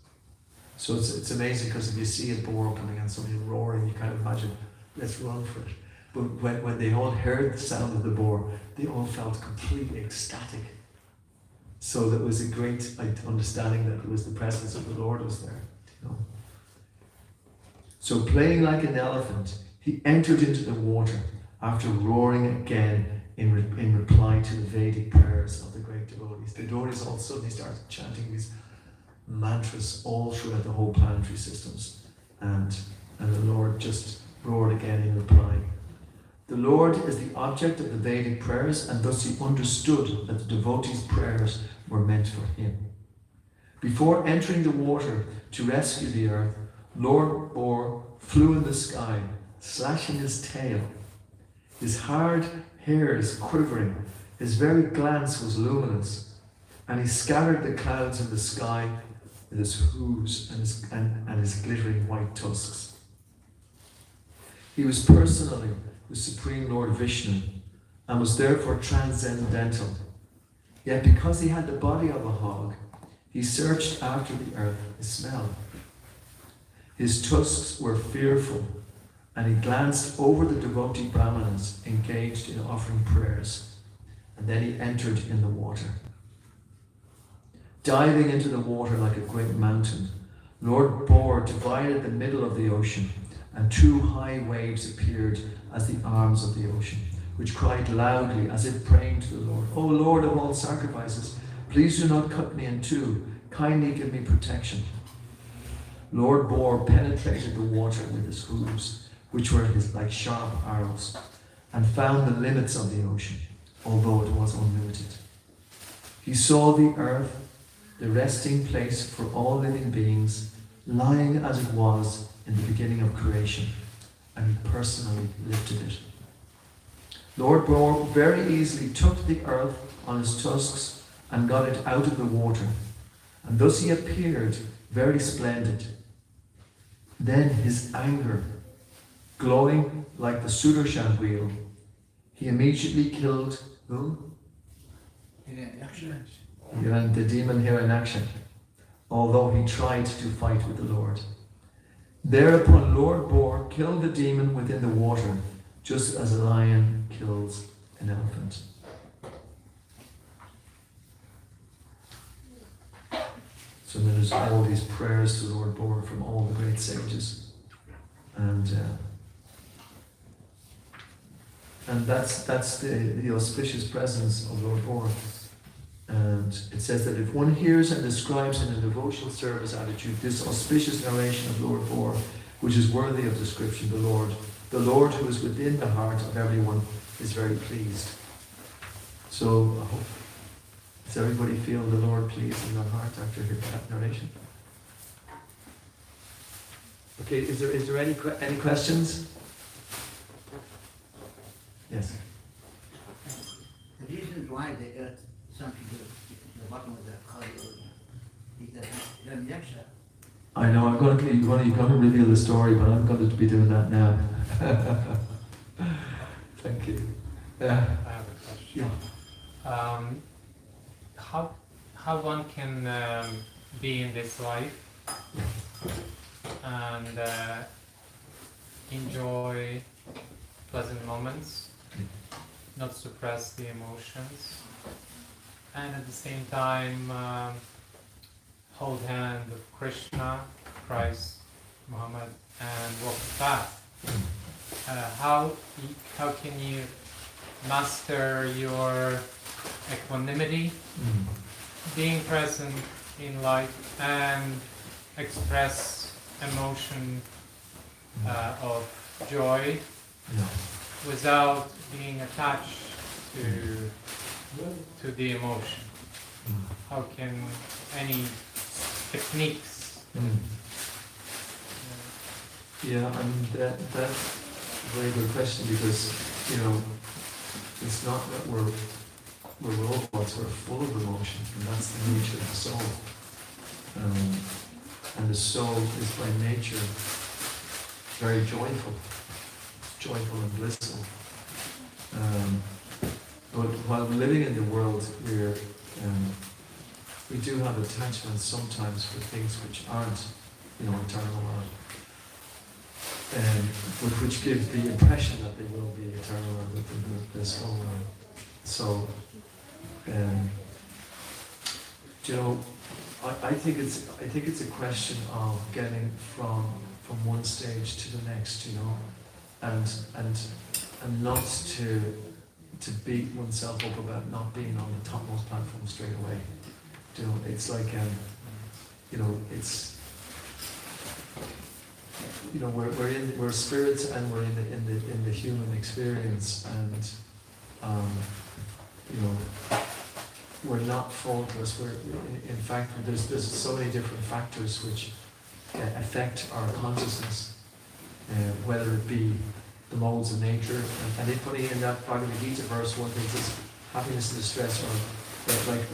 So it's amazing, because if you see a boar coming and somebody roaring, you kind of imagine, let's run for it. But when they all heard the sound of the boar, they all felt completely ecstatic. So that was a great understanding that it was the presence of the Lord was there. You know? So playing like an elephant, he entered into the water after roaring again in reply to the Vedic prayers of the great devotees. The devotees all suddenly started chanting these mantras all throughout the whole planetary systems, and the Lord just roared again in reply. The Lord is the object of the Vedic prayers, and thus he understood that the devotees' prayers were meant for him. Before entering the water to rescue the earth, Lord Boar flew in the sky, slashing his tail. His hard hairs quivering, his very glance was luminous, and he scattered the clouds in the sky with his hooves and his glittering white tusks. He was personally the Supreme Lord Vishnu and was therefore transcendental. Yet because he had the body of a hog, he searched after the earth, his smell. His tusks were fearful, and he glanced over the devotee brahmanas engaged in offering prayers, and then he entered in the water. diving into the water like a great mountain. Lord Bor divided the middle of the ocean, and two high waves appeared as the arms of the ocean, which cried loudly as if praying to the Lord, O Lord of all sacrifices, please do not cut me in two. Kindly give me protection. Lord Bor penetrated the water with his hooves, which were like sharp arrows, and found the limits of the ocean, although it was unlimited. He saw the earth, the resting place for all living beings, lying as it was in the beginning of creation, and he personally lifted it. Lord Bor very easily took the earth on his tusks and got it out of the water, and thus he appeared very splendid. Then his anger, glowing like the Sudarshan wheel, he immediately killed whom? The demon here in action, although he tried to fight with the Lord. Thereupon Lord Bor killed the demon within the water, just as a lion kills an elephant. So there's all these prayers to Lord Bor from all the great sages, and that's the auspicious presence of Lord Bor. And it says that if one hears and describes in a devotional service attitude this auspicious narration of Lord Bor, which is worthy of description, the Lord who is within the heart of everyone, is very pleased. So I hope, does everybody feel the Lord pleased in their heart after hearing that narration? Okay, is there any questions? Yes. The reasons why the earth sunk to the bottom of the corridor is that Yaksha. I know, you're going to reveal the story, but I'm going to be doing that now. Thank you. I have a question. Yeah. How one can be in this life and enjoy pleasant moments, not suppress the emotions, and at the same time hold hand with Krishna, Christ, Muhammad, and walk the path. How can you master your equanimity, being present in life, and express emotion of joy without being attached to the emotion? How can any techniques? Yeah, I mean that's a very good question, because it's not that we're robots, we're full of emotion, and that's the nature of the soul. And the soul is by nature very joyful and blissful. But while living in the world, we do have attachments sometimes for things which aren't, eternal, but which give the impression that they will be eternal and blissful. So, I think it's a question of getting from one stage to the next, and not to beat oneself up about not being on the topmost platform straight away. It's like we're spirits, and we're in the human experience, and we're not faultless. In fact, there's so many different factors which affect our consciousness, whether it be the modes of nature, and they put in that Bhagavad Gita verse, one thing is happiness and distress, or like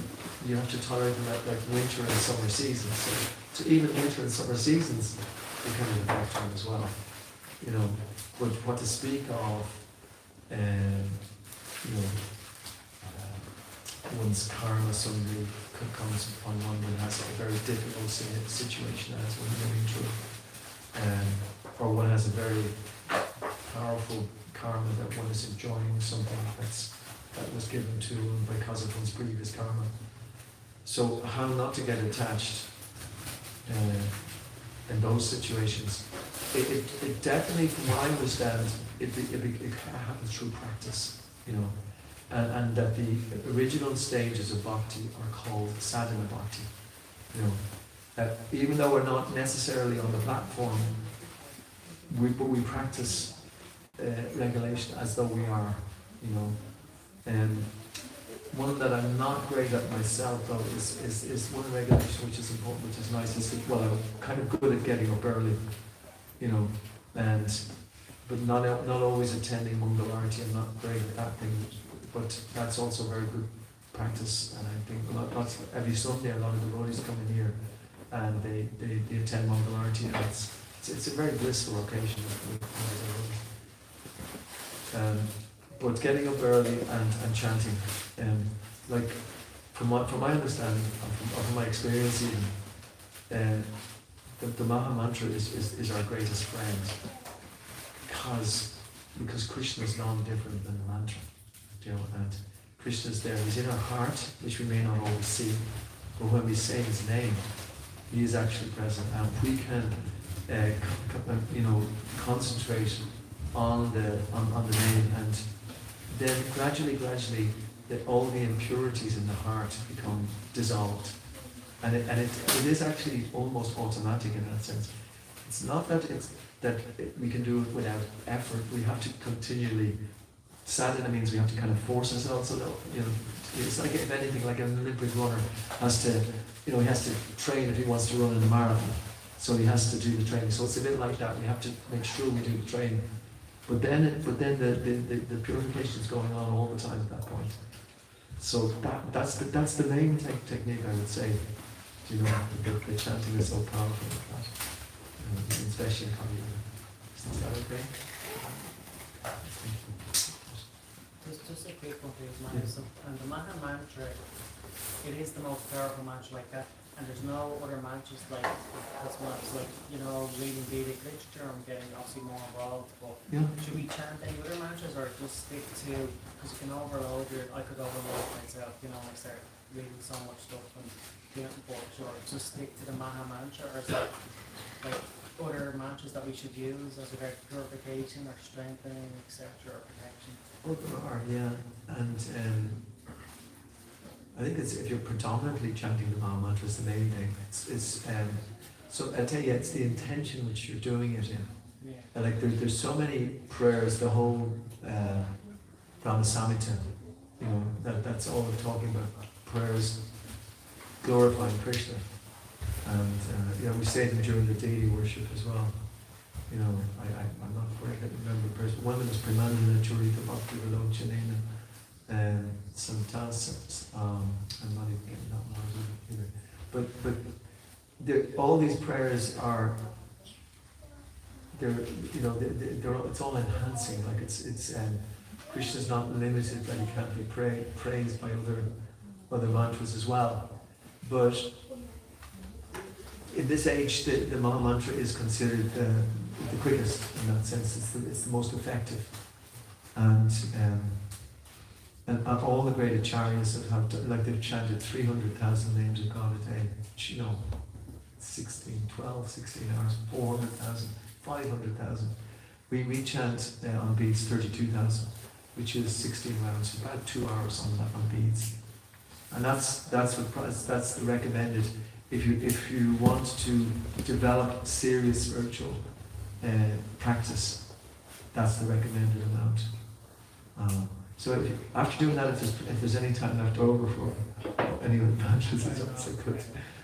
you have to tolerate them like winter and summer seasons. So even winter and summer seasons become an effect on as well. But what to speak of, one's karma suddenly comes upon one that has a very difficult situation as one going through, or one has a very powerful karma that one is enjoying something that was given to one because of one's previous karma. So how not to get attached in those situations. It definitely, from what I understand, it happens through practice, you know, and that the original stages of bhakti are called sadhana bhakti, you know. Even though we're not necessarily on the platform, but we practice regulation as though we are, you know. One that I'm not great at myself though is one regulation which is important, which is nice, is that, well, I'm kind of good at getting up early, you know, but not always attending Mangalarti. I'm not great at that thing, but that's also very good practice. And I think lots every Sunday a lot of devotees come in here and they attend Mangalarti, and it's a very blissful occasion. But getting up early and chanting, like from my understanding, or from my experience even, the Maha Mantra is our greatest friend, because Krishna is non-different than the mantra, you know, and Krishna is there. He's in our heart, which we may not always see, but when we say His name, He is actually present, and we can, you know, concentrate on the name, and then gradually, all the impurities in the heart become dissolved, and it is actually almost automatic in that sense. It's not that we can do it without effort. We have to continually. Sadhana means we have to kind of force ourselves a little. You know, it's like, if anything, like an Olympic runner has to, you know, he has to train if he wants to run in a marathon. So he has to do the training. So it's a bit like that. We have to make sure we do the training. But then the purification is going on all the time at that point. So that's the main technique, I would say. You know, the chanting is so powerful like that, especially in Kali Yuga. Is that okay? Thank you. Just a quick one, please, man. So, and the Maha Mantra, it is the most powerful mantra like that, and there's no other mantras like this one. It's like, you know, reading Vedic literature, I'm getting obviously more involved, but should we chant any other mantras, or just stick to, because you can overload I could overload myself, you know, I start reading so much stuff, and you know, but sure, just stick to the Maha Mantra, or is there like other mantras that we should use as a purification or strengthening, etc., or protection? Well, there are, yeah, and I think it's, if you're predominantly chanting the Maha Mantra, is the main thing. So I tell you, it's the intention which you're doing it in. Yeah. And like there's so many prayers, the whole Brahma Samhita, you know, that's all we're talking about. Prayers glorifying Krishna, and you know, we say them during the daily worship as well. You know, I'm not great at remembering prayers, but one of them is Premanana Churita Bhakti Vilochanena and Santas. I'm not even getting that one either. But all these prayers are, you know, it's all enhancing. Like it's Krishna's not limited, that he can't be praised by other mantras as well. But in this age, the Maha Mantra is considered the quickest in that sense. It's the most effective, and all the great acharyas that have done, like they've chanted 300,000 names of God a day. You know, 16 hours, 400,000, 500,000. We chant on beads 32,000, which is 16 rounds, about 2 hours on beads, and that's the recommended. If you want to develop serious spiritual practice, that's the recommended amount. So after doing that, if there's any time left over for any other mantras, it's also good.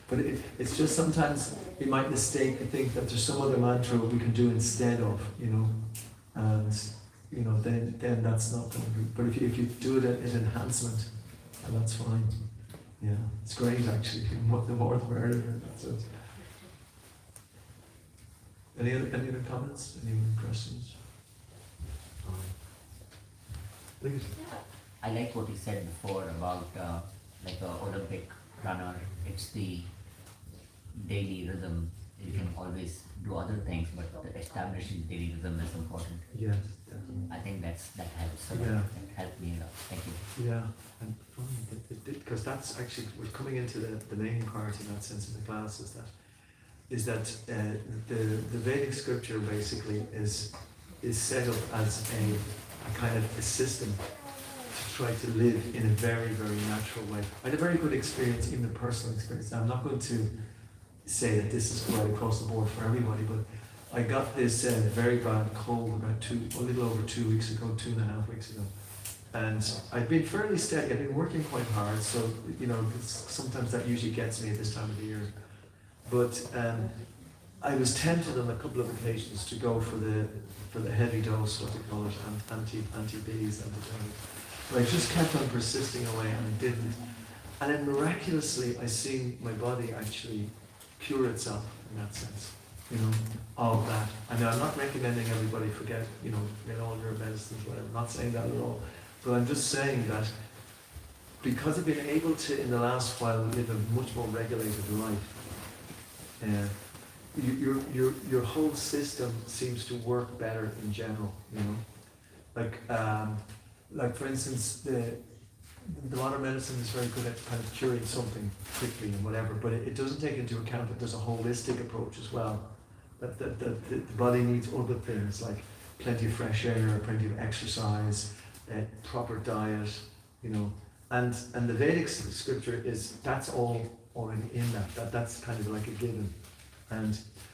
But it's just sometimes we might think that there's some other mantra we can do instead of, you know, and you know, then that's not going to be. But if you do it as enhancement, that's fine. Yeah, it's great actually. The more the merrier. So, any other comments? Any other questions? Please. I like what you said before about like a Olympic runner. It's the daily rhythm You can always do other things, but the establishing daily rhythm is important. Yes, definitely. I think that helps a lot. Yeah. That helped me a lot. Thank you. Yeah, and because that's actually, we're coming into the main part in that sense of the class, is that the Vedic scripture basically is set up as a kind of a system to try to live in a very, very natural way. I had a very good experience, even a personal experience. Now, I'm not going to say that this is right across the board for everybody, but I got this very bad cold about a little over 2 weeks ago, 2.5 weeks ago. And I've been fairly steady, I've been working quite hard, so, you know, sometimes that usually gets me at this time of the year. But I was tempted on a couple of occasions to go for the heavy dose, what they call it, anti-bees, but I just kept on persisting away and I didn't. And then miraculously, I seen my body actually cure itself in that sense, you know, of that. And I'm not recommending everybody forget, you know, get all your medicines, whatever. I'm not saying that at all. But I'm just saying that because I've been able to, in the last while, live a much more regulated life, your whole system seems to work better in general, you know. Like for instance, the modern medicine is very good at kind of curing something quickly and whatever, but it doesn't take into account that there's a holistic approach as well. That the body needs other things like plenty of fresh air, plenty of exercise, proper diet, you know. And the Vedic scripture that's all already in that's kind of like a given.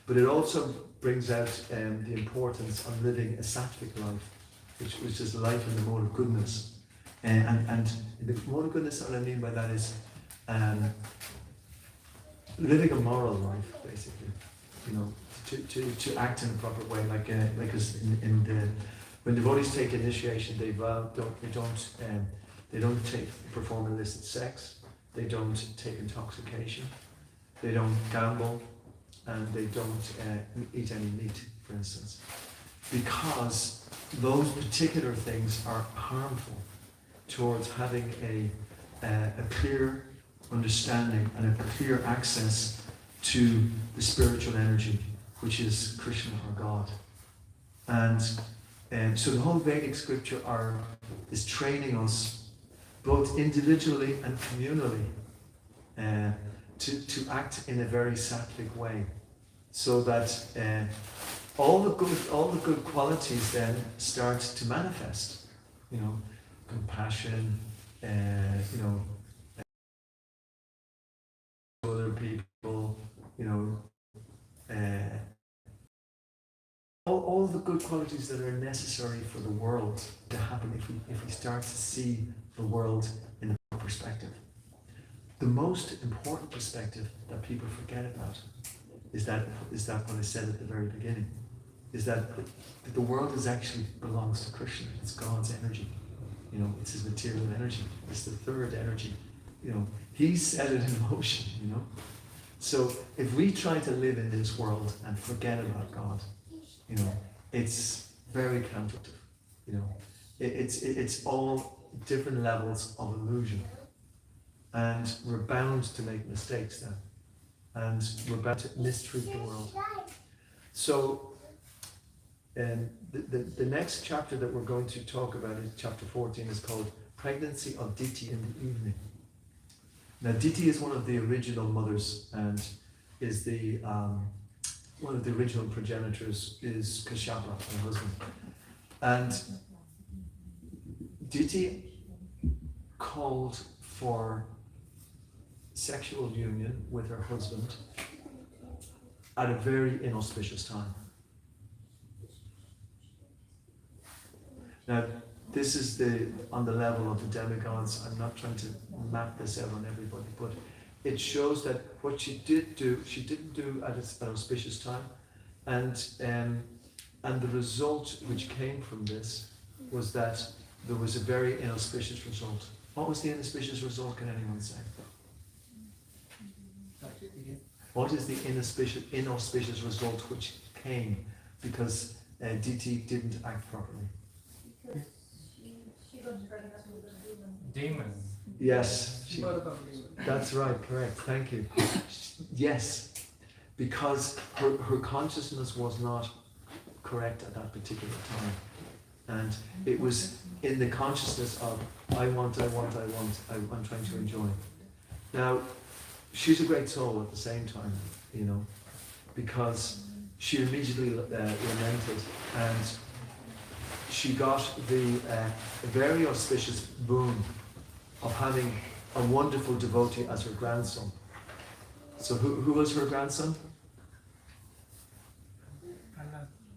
But it also brings out the importance of living a sattvic life, which is life in the mode of goodness. And the mode of goodness, what I mean by that is living a moral life, basically. You know, to act in a proper way, like when devotees take initiation, they don't perform illicit sex, they don't take intoxication, they don't gamble, and they don't eat any meat, for instance, because those particular things are harmful towards having a clear understanding and a clear access to the spiritual energy, which is Krishna or God. And so the whole Vedic scripture is training us both individually and communally to act in a very sattvic way, so that all the good qualities then start to manifest. You know, compassion, you know, other people, you know, all the good qualities that are necessary for the world to happen if we start to see the world in a proper perspective. The most important perspective that people forget about is that what I said at the very beginning, is that the world actually belongs to Krishna. It's God's energy. You know, it's his material energy. It's the third energy. You know, he set it in motion, you know. So if we try to live in this world and forget about God, you know, it's very counterproductive. You know, it's all different levels of illusion. And we're bound to make mistakes then. And we're bound to mistreat the world. So the next chapter that we're going to talk about in chapter 14 is called Pregnancy of Diti in the Evening. Now Diti is one of the original mothers and is the one of the original progenitors is Kashyapa, her husband. And Diti called for sexual union with her husband at a very inauspicious time. Now, this is on the level of the demigods. I'm not trying to map this out on everybody, but it shows that what she didn't do at an auspicious time, and the result which came from this was that there was a very inauspicious result. What was the inauspicious result? Can anyone say? What is the inauspicious result which came because Diti didn't act properly? She got pregnant with a demon. Demon. Yes, that's right, correct, thank you. Yes, because her consciousness was not correct at that particular time. And it was in the consciousness of, I'm trying to enjoy. Now, she's a great soul at the same time, you know, because she immediately lamented, and she got the very auspicious boon of having a wonderful devotee as her grandson. So who was her grandson?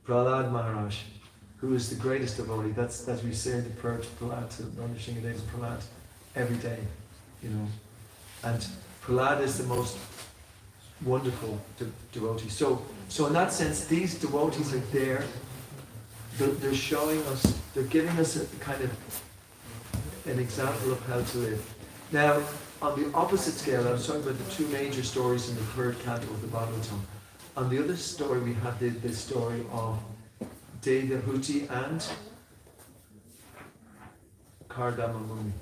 Prahlad Maharaj, who is the greatest devotee. That's we say the prayer to Prahlad, to Nrsimhadev Prahlad, every day, you know. And Prahlad is the most wonderful devotee. So in that sense, these devotees are there. They're showing us, they're giving us a kind of an example of how to live. Now, on the opposite scale, I was talking about the two major stories in the third canto of the Bhagavatam. On the other story, we had the story of Devahuti and Kardama Muni.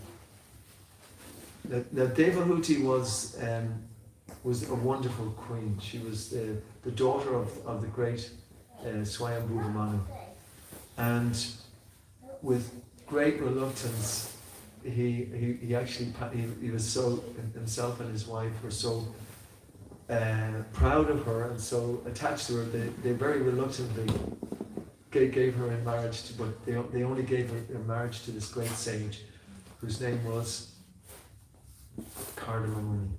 Now Devahuti was a wonderful queen. She was the daughter of the great Swayambhuva Manu. And with great reluctance, he was so, himself and his wife were so proud of her and so attached to her, they very reluctantly gave her in marriage, but they only gave her in marriage to this great sage, whose name was Kardama Muni.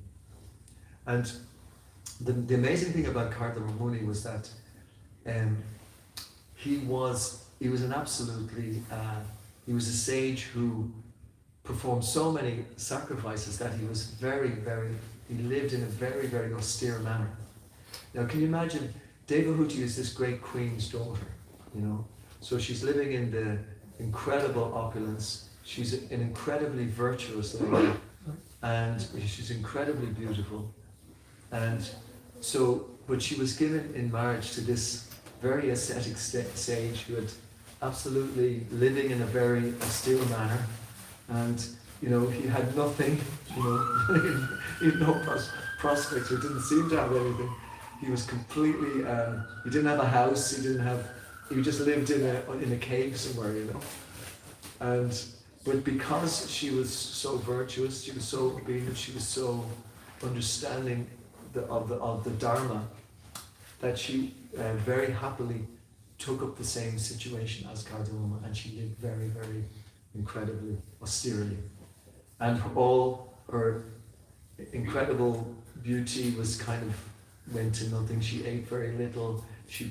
And the amazing thing about Kardama Muni was that he was an absolutely, he was a sage who performed so many sacrifices that he was he lived in a very, very austere manner. Now can you imagine, Devahuti is this great queen's daughter, you know, so she's living in the incredible opulence, she's an incredibly virtuous lady, and she's incredibly beautiful, and so, but she was given in marriage to this very ascetic sage who had absolutely living in a very austere manner, and you know, he had nothing, you know, he had no prospects, he didn't seem to have anything. He was completely, he didn't have a house, he just lived in a cave somewhere, you know. But because she was so virtuous, she was so obedient, she was so understanding of the Dharma, that she very happily took up the same situation as Kardama, and she lived very, very incredibly austerely. And all her incredible beauty was kind of went to nothing. She ate very little. She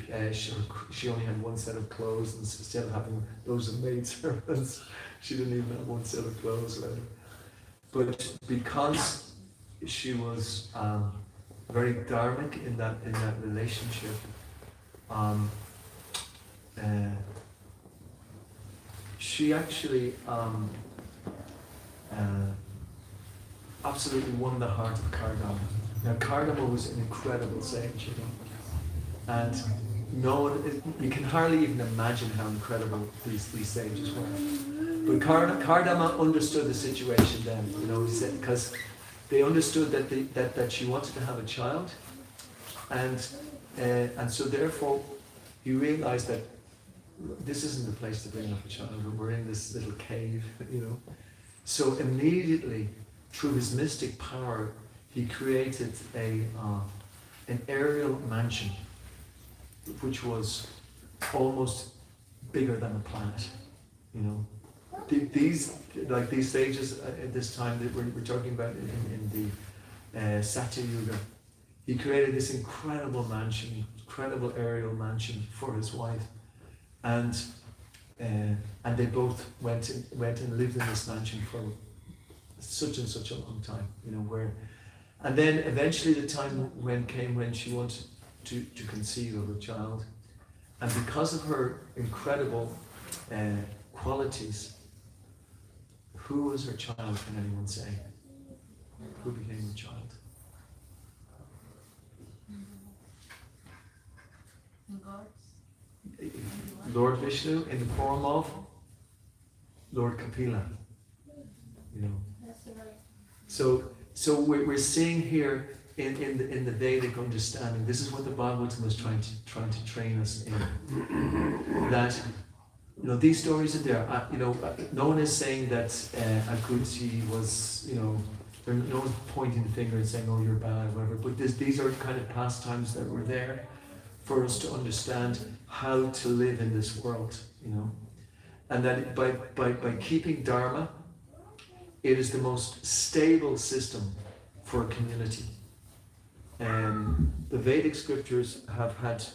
only had one set of clothes, instead of having loads of maidservants, she didn't even have one set of clothes. Right? But because she was very dharmic in that relationship, she actually absolutely won the heart of Kardama. Now Kardama was an incredible sage, you know, and you can hardly even imagine how incredible these sages were. But Kardama understood the situation then, you know, because they understood that she wanted to have a child, and so therefore he realized that this isn't the place to bring up a child. We're in this little cave, you know. So immediately, through his mystic power, he created an aerial mansion, which was almost bigger than a planet, you know. These sages at this time that we're talking about in the Satya Yuga, he created this incredible mansion, incredible aerial mansion for his wife, and they both went and lived in this mansion for such and such a long time, you know, and then eventually the time came when she wanted to conceive of a child, and because of her incredible qualities, who was her child, can anyone say? Who became the child? Lord Vishnu in the form of Lord Kapila, you know. So we're seeing here in the Vedic understanding, this is what the Bhagavatam was trying to train us in. That, you know, these stories are there. You know, no one is saying that Akuti was, you know, no one's pointing the finger and saying, oh, you're bad, or whatever. But these are kind of pastimes that were there for us to understand how to live in this world, you know. And that by keeping Dharma, it is the most stable system for a community. The Vedic scriptures have had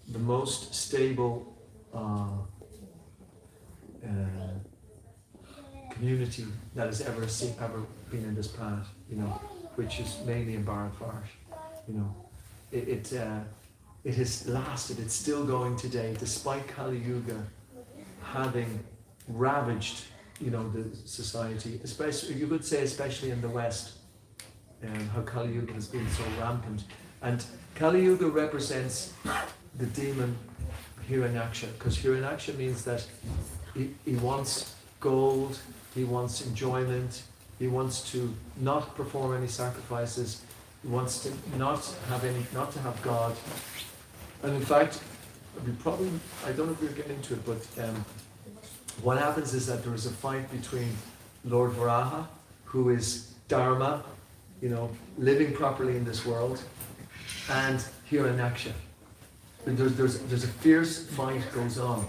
the most stable community that has ever been in this path, you know, which is mainly in Bharatvarsh. You know, it has lasted. It's still going today, despite Kali Yuga having ravaged, you know, the society. Especially, you could say, especially in the West, how Kali Yuga has been so rampant. And Kali Yuga represents the demon Hiranyaksha, because Hiranyaksha means that he wants gold, he wants enjoyment, he wants to not perform any sacrifices, he wants to not to have God. And in fact, I don't know if we're getting into it, but what happens is that there is a fight between Lord Varaha, who is Dharma, you know, living properly in this world, and Hiranyaksha. There's a fierce fight goes on.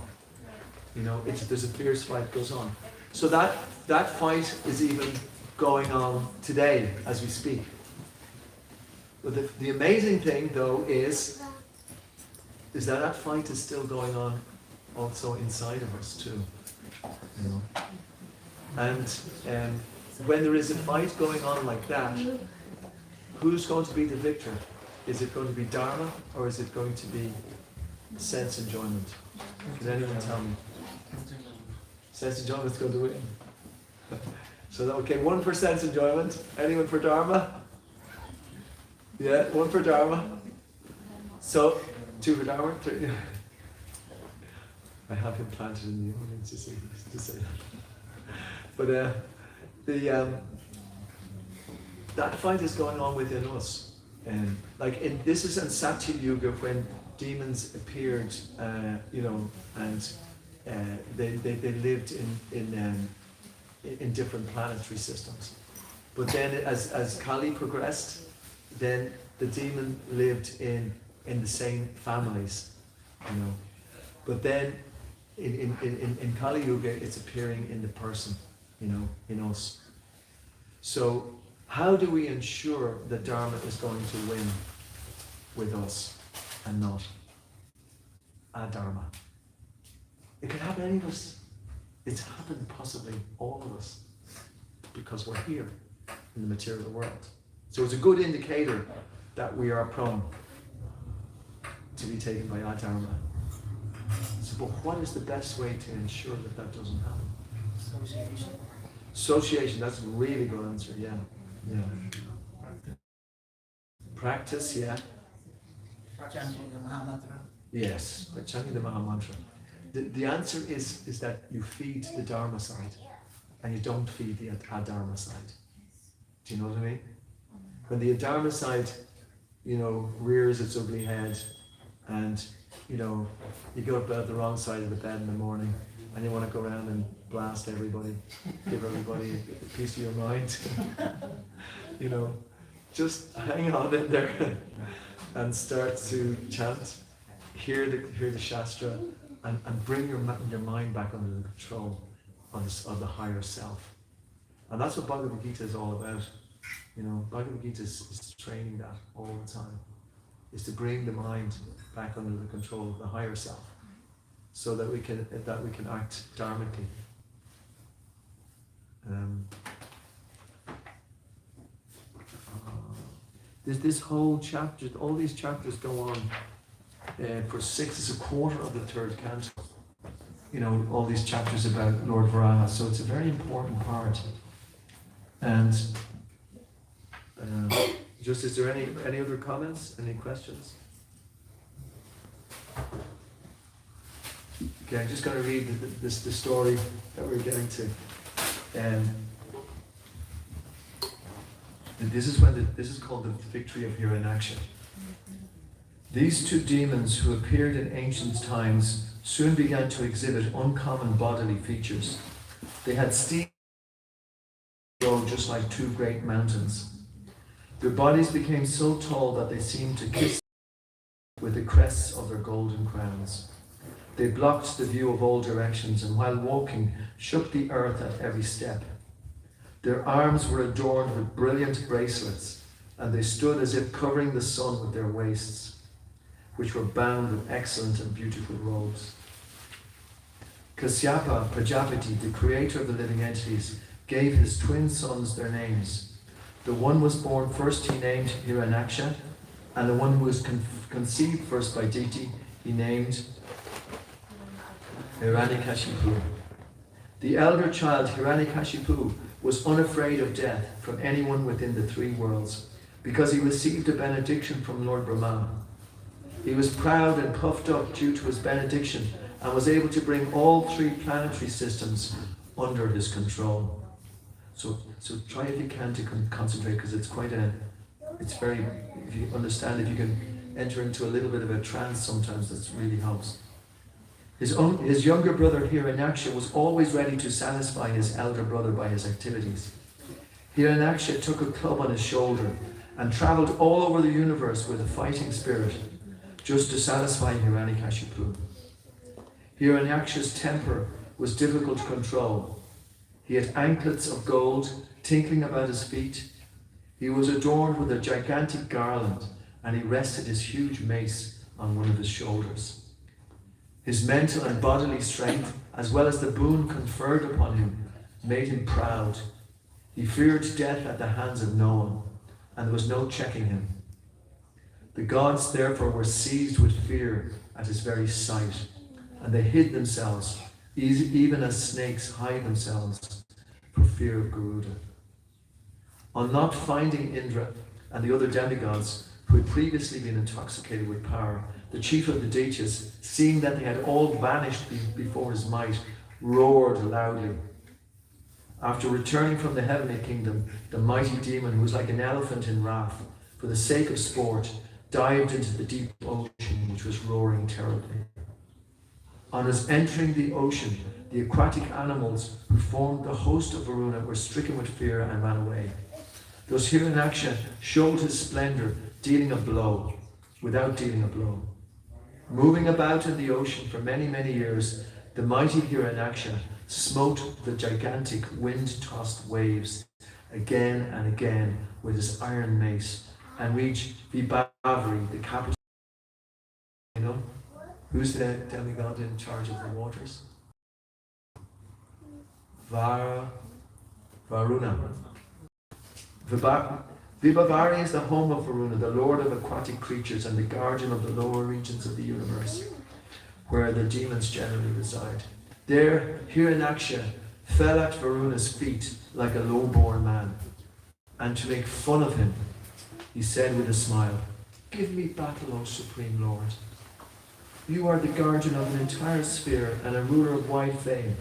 You know, there's a fierce fight goes on. So that fight is even going on today as we speak. But the amazing thing, though, is that fight is still going on also inside of us too. You know, and when there is a fight going on like that, who's going to be the victor? Is it going to be Dharma, or is it going to be sense enjoyment? Can anyone tell me? Sense enjoyment's going to win. So okay, one for sense enjoyment. Anyone for Dharma? Yeah, one for Dharma. So, two for Dharma, three. I have him planted in the audience to say that. But that fight is going on within us. This is in Satya Yuga when demons appeared, you know, and they lived in different planetary systems. But then as Kali progressed, then the demon lived in the same families, you know. But then in Kali Yuga, it's appearing in the person, you know, in us. So how do we ensure that Dharma is going to win with us and not Adharma? It can happen to any of us. It's happened possibly all of us because we're here in the material world. So it's a good indicator that we are prone to be taken by Adharma. So, but what is the best way to ensure that doesn't happen? Association. Association, that's a really good answer, yeah. Practice, yeah. Chanting the Mahamantra. Yes, by chanting the Mahamantra. The answer is that you feed the Dharma side and you don't feed the Adharma side. Do you know what I mean? When the Adharma side, you know, rears its ugly head and, you know, you go up at the wrong side of the bed in the morning and you want to go around and blast everybody, give everybody a piece of your mind. You know, just hang on in there and start to chant, hear the Shastra, and bring your mind back under the control of the higher self. And that's what Bhagavad Gita is all about. You know, Bhagavad Gita is training that all the time. Is to bring the mind back under the control of the higher self, so that we can act dharmically. This whole chapter, all these chapters go on for 6. It's a quarter of the 3rd canto. You know, all these chapters about Lord Varaha. So it's a very important part. And just, is there any other comments? Any questions? Okay, I'm just going to read the story that we're getting to. this is called the victory of Hiranyaksha. These two demons who appeared in ancient times soon began to exhibit uncommon bodily features. They had steam just like two great mountains. Their bodies became so tall that they seemed to kiss with the crests of their golden crowns. They blocked the view of all directions, and while walking, shook the earth at every step. Their arms were adorned with brilliant bracelets, and they stood as if covering the sun with their waists, which were bound with excellent and beautiful robes. Kasyapa Prajapati, the creator of the living entities, gave his twin sons their names. The one was born first, he named Hiranyaksha, and the one who was conceived first by Diti, he named Hiranyakashipu. The elder child, Hiranyakashipu, was unafraid of death from anyone within the three worlds, because he received a benediction from Lord Brahma. He was proud and puffed up due to his benediction, and was able to bring all three planetary systems under his control. So try if you can to concentrate, because it's very, if you understand, if you can enter into a little bit of a trance sometimes, that really helps. His younger brother Hiranyaksha was always ready to satisfy his elder brother by his activities. Hiranyaksha took a club on his shoulder and travelled all over the universe with a fighting spirit, just to satisfy Hiranyakashipu. Hiranyaksha's temper was difficult to control. He had anklets of gold tinkling about his feet. He was adorned with a gigantic garland, and he rested his huge mace on one of his shoulders. His mental and bodily strength, as well as the boon conferred upon him, made him proud. He feared death at the hands of no one, and there was no checking him. The gods therefore were seized with fear at his very sight, and they hid themselves, even as snakes hide themselves for fear of Garuda. On not finding Indra and the other demigods, who had previously been intoxicated with power, the chief of the Daityas, seeing that they had all vanished before his might, roared loudly. After returning from the heavenly kingdom, the mighty demon, who was like an elephant in wrath, for the sake of sport, dived into the deep ocean, which was roaring terribly. On his entering the ocean, the aquatic animals who formed the host of Varuna were stricken with fear and ran away. Thus Hiranyaksha showed his splendor, without dealing a blow. Moving about in the ocean for many, many years, the mighty Hiranyaksha smote the gigantic wind-tossed waves again and again with his iron mace, and reached Vibhavari, the capital. You know? Who's the demigod in charge of the waters? Varuna. Vibhavari is the home of Varuna, the lord of aquatic creatures and the guardian of the lower regions of the universe, where the demons generally reside. There, Hiranyaksha fell at Varuna's feet like a low-born man, and to make fun of him, he said with a smile, "Give me battle, O Supreme Lord. You are the guardian of an entire sphere and a ruler of wide fame.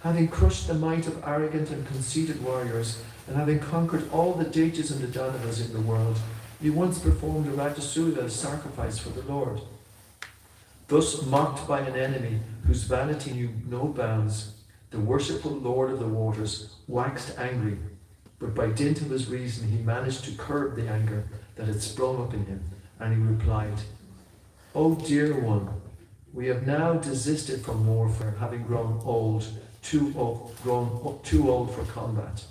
Having crushed the might of arrogant and conceited warriors, and having conquered all the Daityas and the Danavas in the world, you once performed a Rajasuya sacrifice for the Lord. Thus, mocked by an enemy whose vanity knew no bounds, the worshipful Lord of the waters waxed angry, but by dint of his reason he managed to curb the anger that had sprung up in him, and he replied, 'O dear one, we have now desisted from warfare, having grown too old for combat.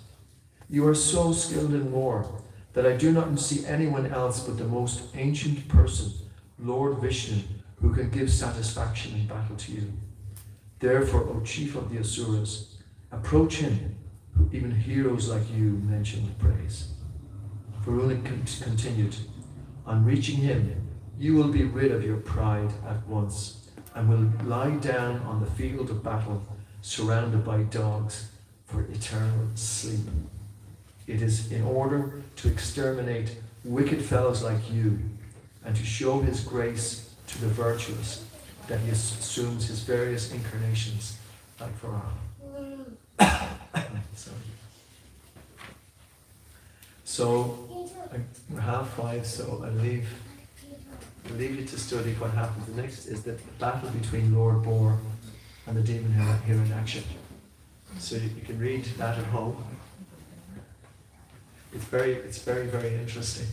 You are so skilled in war that I do not see anyone else but the most ancient person, Lord Vishnu, who can give satisfaction in battle to you. Therefore, O chief of the Asuras, approach him, who even heroes like you mention with praise.' Varuna continued, 'On reaching him, you will be rid of your pride at once, and will lie down on the field of battle, surrounded by dogs, for eternal sleep. It is in order to exterminate wicked fellows like you, and to show his grace to the virtuous, that he assumes his various incarnations like Varuna.'" So we're 5:30, so I'll leave you to study what happens. The next is the battle between Lord Boar and the demon here in action. So you can read that at home. It's very, very interesting.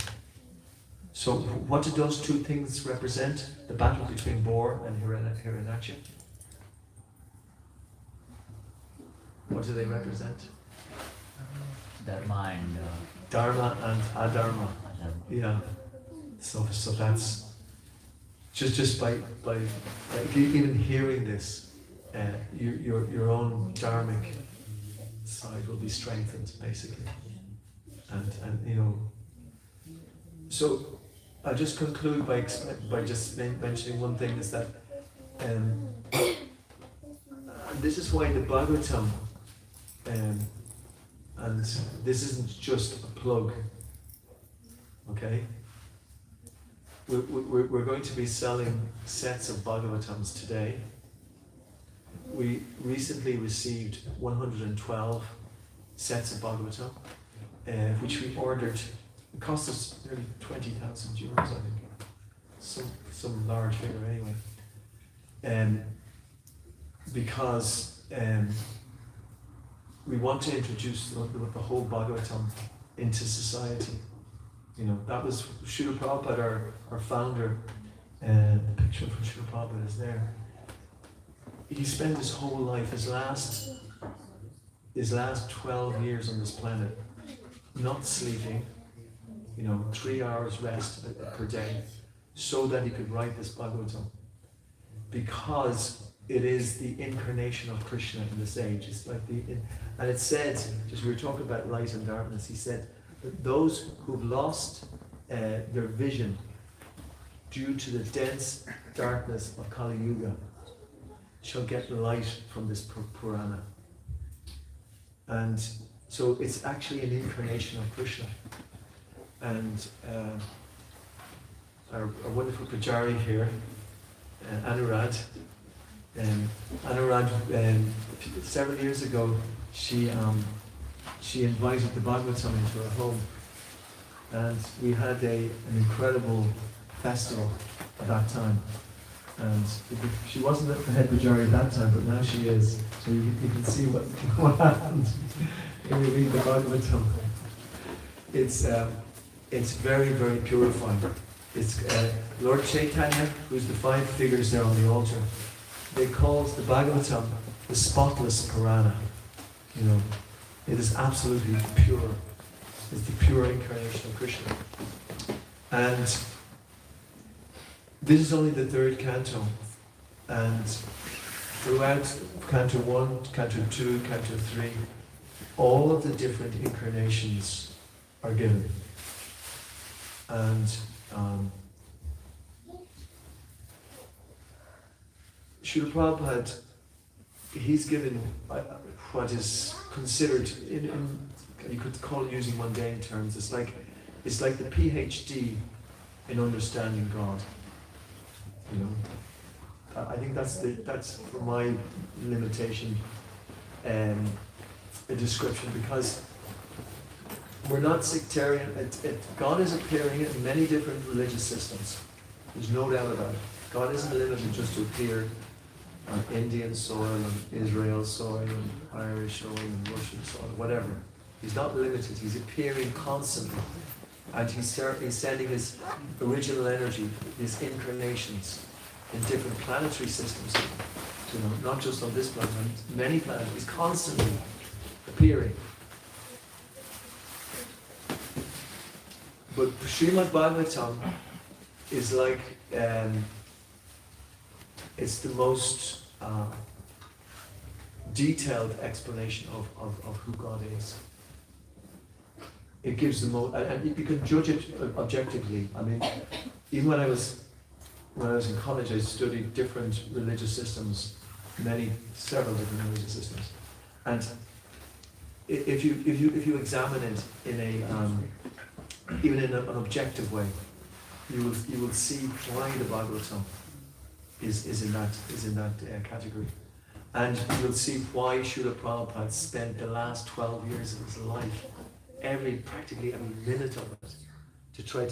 So what do those two things represent? The battle between Boar and here in action? What do they represent? Dharma and Dharma and Adharma. Adharma. Yeah. So that's just by even hearing this, your own dharmic side will be strengthened, basically. And you know. So I'll just conclude by just mentioning one thing, is that this is why the Bhagavatam, and this isn't just a plug, okay? We're going to be selling sets of Bhagavatams today. We recently received 112 sets of Bhagavatam, which we ordered. It cost us nearly 20,000 euros, I think. Some large figure anyway. Because we want to introduce the whole Bhagavatam into society. You know, that was Srila Prabhupada, our founder, and the picture from Srila Prabhupada is there. He spent his whole life, his last 12 years on this planet, not sleeping, 3 hours rest per day, so that he could write this Bhagavatam. Because it is the incarnation of Krishna in this age. It's like and it said, just we were talking about light and darkness, he said that those who've lost their vision due to the dense darkness of Kali Yuga shall get light from this Purana. And so it's actually an incarnation of Krishna. And our wonderful Pujari here, Anurad, several years ago, she invited the Bhagavatam into her home, and we had an incredible festival at that time. And she wasn't the head Pujari at that time, but now she is. So you can see what happened when you read the Bhagavatam. It's very, very purifying. It's Lord Chaitanya, who's the 5 figures there on the altar. They call the Bhagavatam the spotless Purana. It is absolutely pure. It's the pure incarnation of Krishna. And this is only the 3rd canto. And throughout Canto 1, Canto 2, Canto 3, all of the different incarnations are given. And Srila Prabhupada, he's given what is considered, you could call it, using mundane terms, it's like the PhD in understanding God. I think that's for my limitation, a description, because we're not sectarian. God is appearing in many different religious systems. There's no doubt about it. God isn't limited just to appear on Indian soil, and Israel soil, and Irish soil, and Russian soil, whatever. He's not limited. He's appearing constantly. And he's sending his original energy, his incarnations, in different planetary systems. Not just on this planet, many planets. He's constantly appearing. But Srimad Bhagavatam is like, it's the most detailed explanation of who God is. It gives the most, and you can judge it objectively. I mean, even when I was in college, I studied different religious systems, several different religious systems, and if you examine it in even in an objective way, you will see why the Bhagavatam is in that category, and you'll see why Srila Prabhupada spent the last 12 years of his life practically every minute of it to try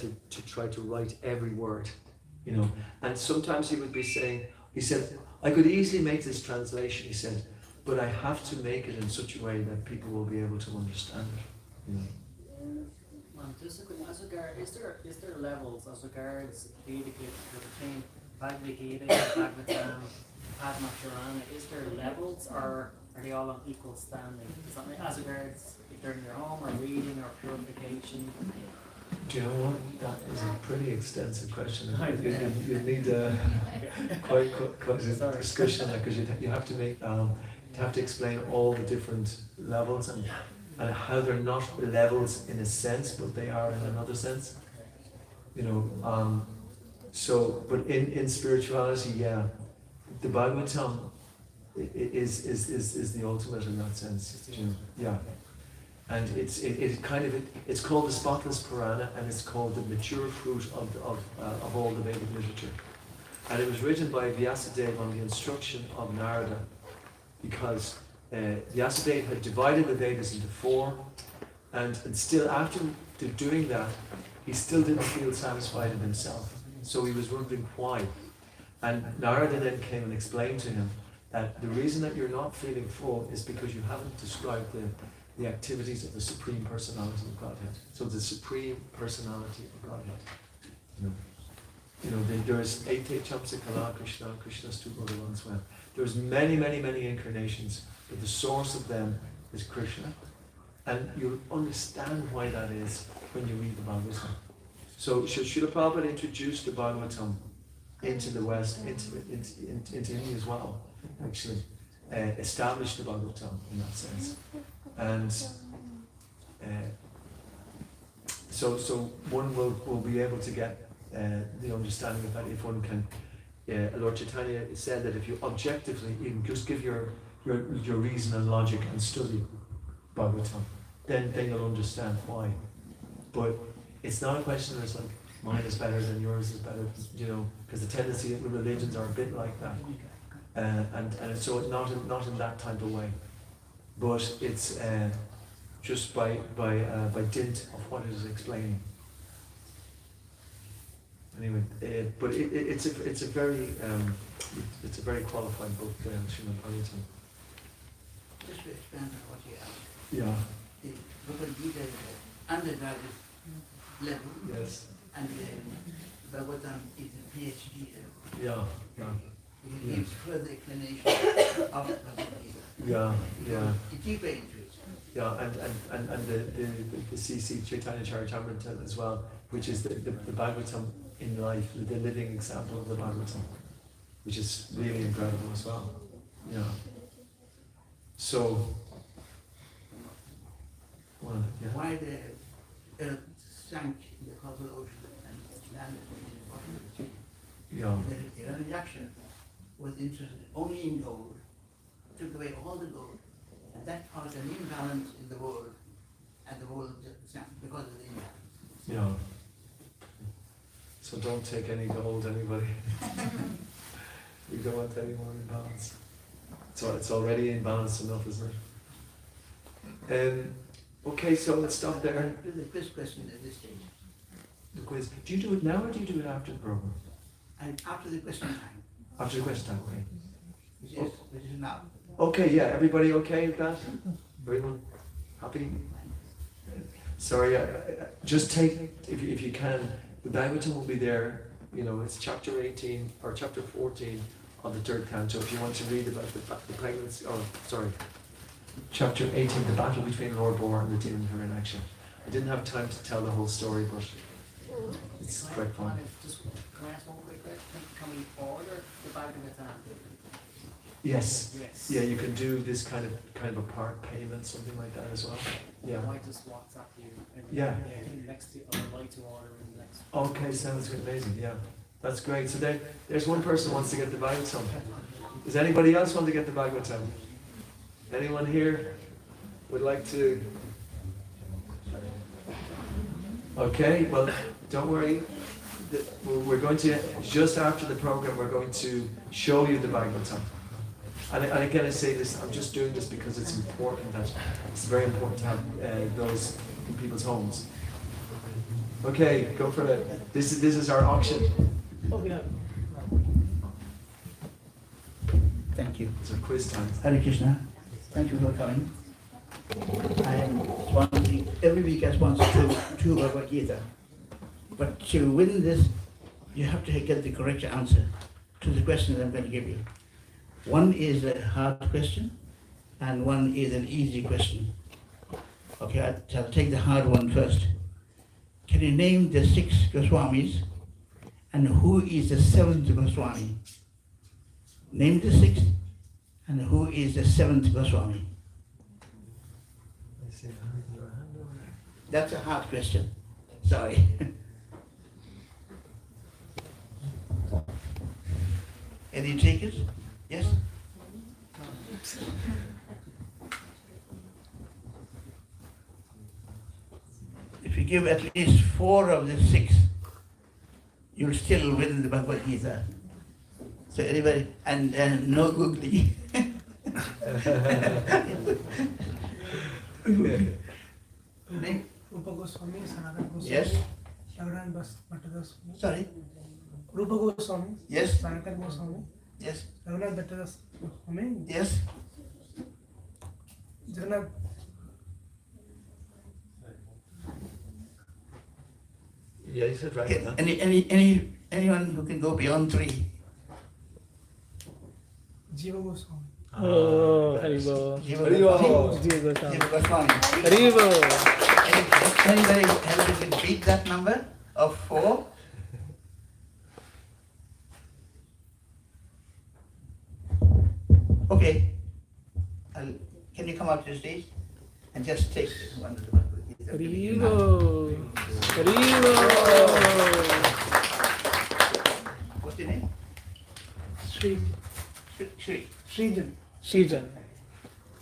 to write every word, you know. And sometimes he would be saying, he said, I could easily make this translation, he said, but I have to make it in such a way that people will be able to understand it, you know. Just a quick, is there levels as regards Vedic literature between Bhagavad Gita, Bhagavatam, Padma Purana? Is there levels, or are they all on equal standing? Is that as regards if they're in your home or reading or purification? Do you know what? That is a pretty extensive question. You need quite a discussion because you have to make you have to explain all the different levels and how they're not levels in a sense, but they are in another sense. You know, so but in spirituality, yeah, the Bhagavatam is the ultimate in that sense. You know? Yeah. And it's called the spotless Purana, and it's called the mature fruit of all the Vedic literature. And it was written by Vyasadeva on the instruction of Narada, because Vyasadeva had divided the Vedas into 4, and still after doing that, he still didn't feel satisfied in himself. So he was wondering why. And Narada then came and explained to him that the reason that you're not feeling full is because you haven't described the activities of the Supreme Personality of Godhead. So the Supreme Personality of Godhead. You know, there's Ete Chamsa Kala Krishna, Krishna's 2 Bhagavans well. There's many incarnations, but the source of them is Krishna. And you'll understand why that is when you read the Bhagavatam. So Srila Prabhupada introduced the Bhagavatam into the West, into India as well, actually. Established the Bhagavatam in that sense. And so one will be able to get the understanding of that if one can. Lord Chaitanya said that if you objectively, you can just give your reason and logic and study Bhagavatam, then you'll understand why. But it's not a question that's like mine is better than yours is better, you know, because the tendency with religions are a bit like that. And so it's not in that type of way, but it's just by dint of what it is explaining. Anyway, but it's a very qualified book, Srimad Bhagavatam. Just to expand on what you asked. Yeah. The Bhagavad Gita is at undergraduate level. Yes. And the Bhagavatam is a PhD level. Yeah. It gives further explanation of the Bhagavad Gita. Yeah. It's deeper into it. Yeah, and the CC Chaitanya Charitamrita as well, which is the Bhagavatam in life, the living example of the Bhagavatam, which is really incredible as well. Yeah. So, well, yeah. Why the earth sank in the causal ocean and landed in the bottom of the sea? Yeah. The reduction was interested only in gold, took away all the gold, and that caused an imbalance in the world, and the world sank because of the imbalance. Yeah. So don't take any gold, anybody. We don't want any more imbalance. So it's already imbalanced enough, isn't it? Okay, so let's stop there. Do the quiz question at this stage. The quiz. Do you do it now or do you do it after the program? And after the question time, After the question time, okay. which is now. Okay, yeah, everybody okay with that? Everyone happy? Sorry, just take, if you can, the Bhagavatam will be there, you know, it's chapter 18 or chapter 14 of the 3rd canto. If you want to read about the pregnancy, chapter 18, the battle between Lord Boar and the demon Hiranyaksha. I didn't have time to tell the whole story, but it's quite fun. Can I ask one quick question? Can we order the Bhagavatam? Yes. Yes. Yeah, you can do this kind of a part payment, something like that as well. Yeah. I might just WhatsApp you. Yeah. Next to, I would like to order in the next. Okay, sounds amazing. Yeah, that's great. So there's one person who wants to get the Bhagavatam. Does anybody else want to get the Bhagavatam? Anyone here would like to? Okay, well, don't worry. We're going to, just after the program, we're going to show you the Bhagavatam. And again, I say this, I'm just doing this because it's important, it's very important to have those in people's homes. Okay, go for it. This is our auction. Thank you. It's our quiz time. Hare Krishna. Thank you for coming. I am sponsoring, every week I sponsor two Bhagavad Gita. But to win this, you have to get the correct answer to the questions I'm going to give you. One is a hard question, and one is an easy question. Okay, I'll take the hard one first. Can you name the 6 Goswamis, and who is the 7th Goswami? Name the 6th, and who is the 7th Goswami? That's a hard question. Sorry. Any takers? Yes? If you give at least 4 of the 6, you'll still win the Bhagavad Gita. So anybody, and no googly. Name? Rupa Goswami, Sanatana Goswami. Yes? Raghunath Bhatta Goswami. Sorry? Rupa Goswami. Yes? Sanatana Goswami. Yes? Raghunath Bhatta Goswami. Yes? Jagannath. Yeah, you said right. Okay, Huh? anyone who can go beyond 3? Jiva Goswami. Oh, Haribo. Jiva Haribo. Goswami. Jiva Jiva Goswami. Haribo. Anybody can beat that number of 4? Okay. Can you come up to the stage and just take one of the Haribo. Haribo. What's your name? Sri. Shri. Srijan. Shijan.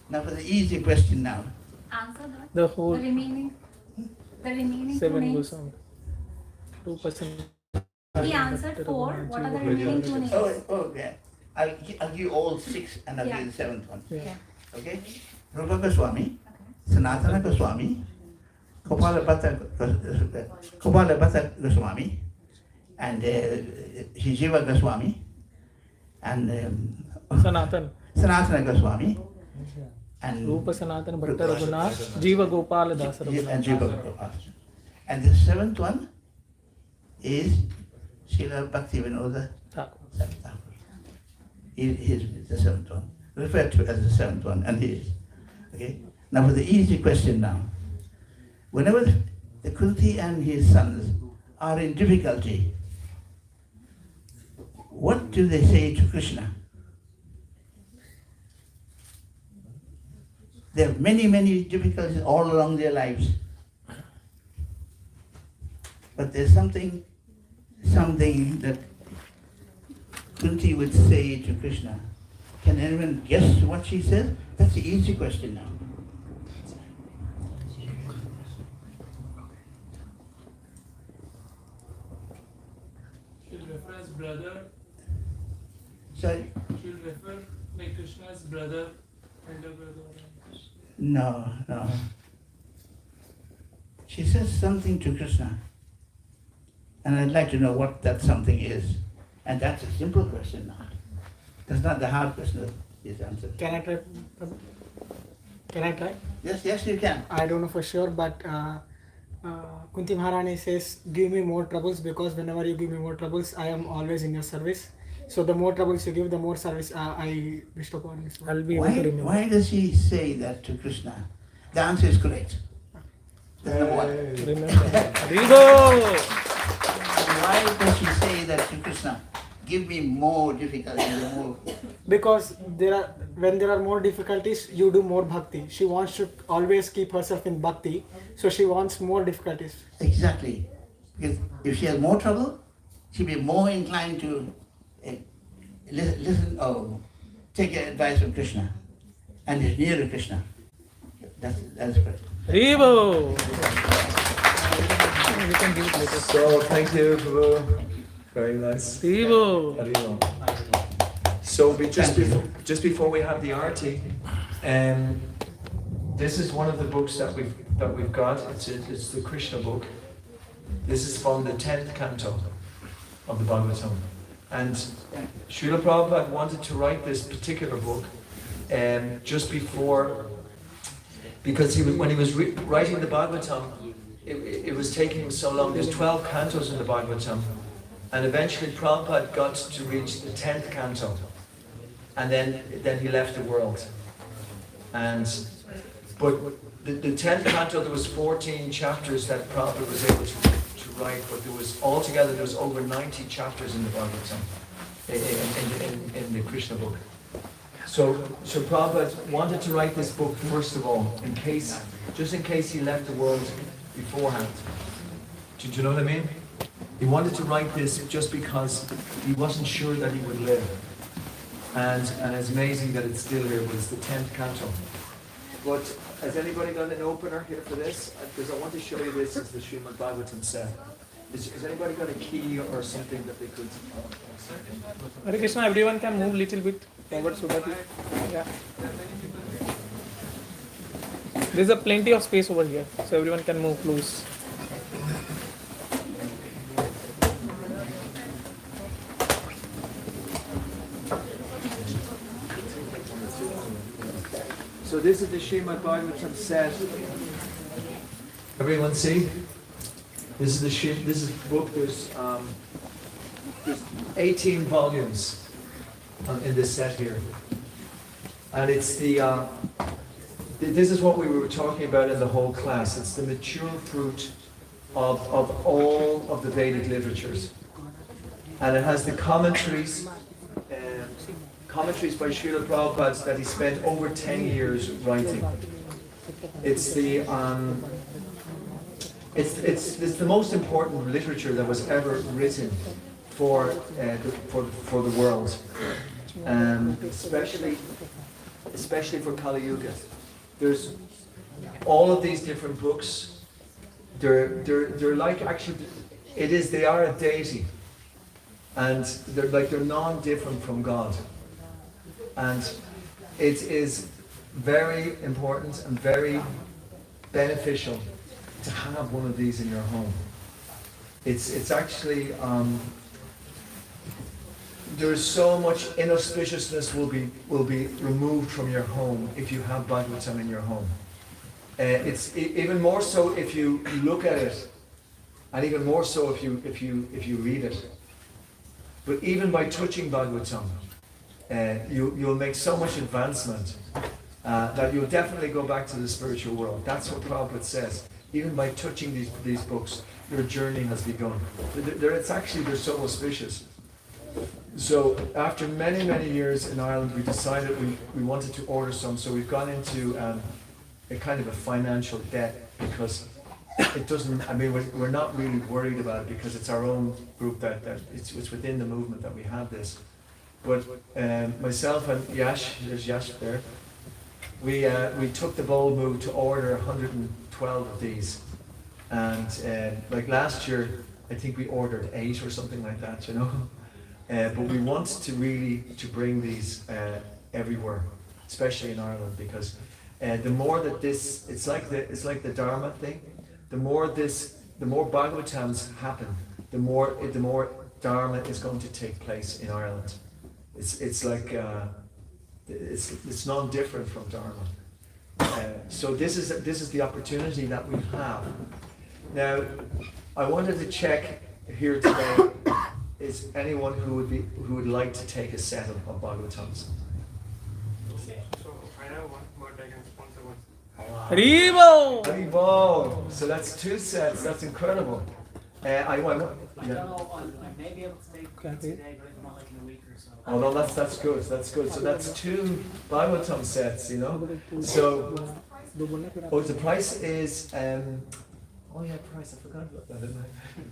Now for the easy question now. Answer that. The whole The remaining 2 7 names. Goswami. 2%. He answered 4. What are the remaining 2 names? Oh, okay. I'll give you all 6 and I'll Yeah. give you the 7th one. Yeah. Okay? Rupa Goswami, Sanatana Goswami, Gopala Bhatta Goswami, and Jiva Goswami, and Sanatan. Sanatana Goswami, and Rupa Sanatan Bhatta Raghunath. Jiva Gopala Das and Raghunath. Jiva Goswami. And the 7th one is Srila Bhaktivinoda Thakur. Thakur. He is the 7th one, referred to as the 7th one, and he is. Okay? Now for the easy question now. Whenever the Kunti and his sons are in difficulty, what do they say to Krishna? There are many, many difficulties all along their lives. But there's something that Kunti would say to Krishna. Can anyone guess what she said? That's the easy question now. She'll refer as brother. Sorry? She'll refer like Krishna as brother, elder brother. No. She says something to Krishna. And I'd like to know what that something is. And that's a simple question now. That's not the hard question that is answered. Can I try? Can I try? Yes, you can. I don't know for sure, but Kunti Maharani says, give me more troubles, because whenever you give me more troubles, I am always in your service. So the more troubles you give, the more service I bestow upon you. I'll be able to remember. Why does she say that to Krishna? The answer is correct. That's number one. Remember. Haribo. Why does she say that to Krishna? Give me more difficulties, more. Because when there are more difficulties, you do more bhakti. She wants to always keep herself in bhakti, so she wants more difficulties. Exactly. Because if she has more trouble, she'll be more inclined to listen or take advice from Krishna and is near to Krishna. That's correct. Haribo. We can give it later. So, thank you, Prabhu. Very nice. Haribo. Haribo. So, just before we have the arti, this is one of the books that we've that we've got. It's the Krishna book. This is from the 10th canto of the Bhagavatam. And Srila Prabhupada wanted to write this particular book just before, because when he was writing the Bhagavatam, it was taking him so long. There's 12 cantos in the Bhagavatam, and eventually Prabhupada got to reach the 10th canto, and then he left the world. But the 10th canto, there was 14 chapters that Prabhupada was able to write, but altogether there was over 90 chapters in the Bhagavatam, in the Krishna book. So Prabhupada wanted to write this book first of all, just in case he left the world beforehand. Do you know what I mean? He wanted to write this just because he wasn't sure that he would live. And it's amazing that it's still here, but it's the 10th canto. But has anybody got an opener here for this? Because I want to show you this as the Srimad Bhagavatam said. Has anybody got a key or something that they could... Hare Krishna, everyone can move little bit forward so that yeah. There's a plenty of space over here, so everyone can move close. So this is the Srimad Bhagavatam set. Everyone see? This is the book. There's 18 volumes in this set here, and it's this is what we were talking about in the whole class. It's the mature fruit of all of the Vedic literatures, and it has the commentaries by Srila Prabhupada that he spent over 10 years writing. It's the most important literature that was ever written for the world, especially for Kali Yuga. There's all of these different books. They're like, actually, they are a deity, and they're non-different from God. And it is very important and very beneficial to have one of these in your home. It's actually there's so much inauspiciousness will be removed from your home if you have Bhagavatam in your home. It's even more so if you look at it, and even more so if you read it. But even by touching Bhagavatam, you'll make so much advancement that you'll definitely go back to the spiritual world. That's what Prabhupada says. Even by touching these books, your journey has begun. They're so auspicious. So after many, many years in Ireland, we decided we wanted to order some. So we've gone into a kind of a financial debt because it doesn't, we're not really worried about it because it's our own group that it's within the movement that we have this. But myself and Yash, there's Yash there, we took the bold move to order 112 of these. And like last year, I think we ordered 8 or something like that, you know. But we want to bring these everywhere, especially in Ireland, because the more that it's like the Dharma thing. The more Bhagavatams happen, the more Dharma is going to take place in Ireland. It's like it's non-different from Dharma. So this is the opportunity that we have. Now, I wanted to check here today. Is anyone who would like to take a set of Bhagavatams? So I have one, but I can sponsor one. Haribo! Haribo! So that's 2 sets. That's incredible. I don't know, I may be able to take it today, but if not, like in a week or so. Oh no, that's good. That's good. So that's 2 Bhagavatam sets, you know. So, the price is price. I forgot about that, didn't I?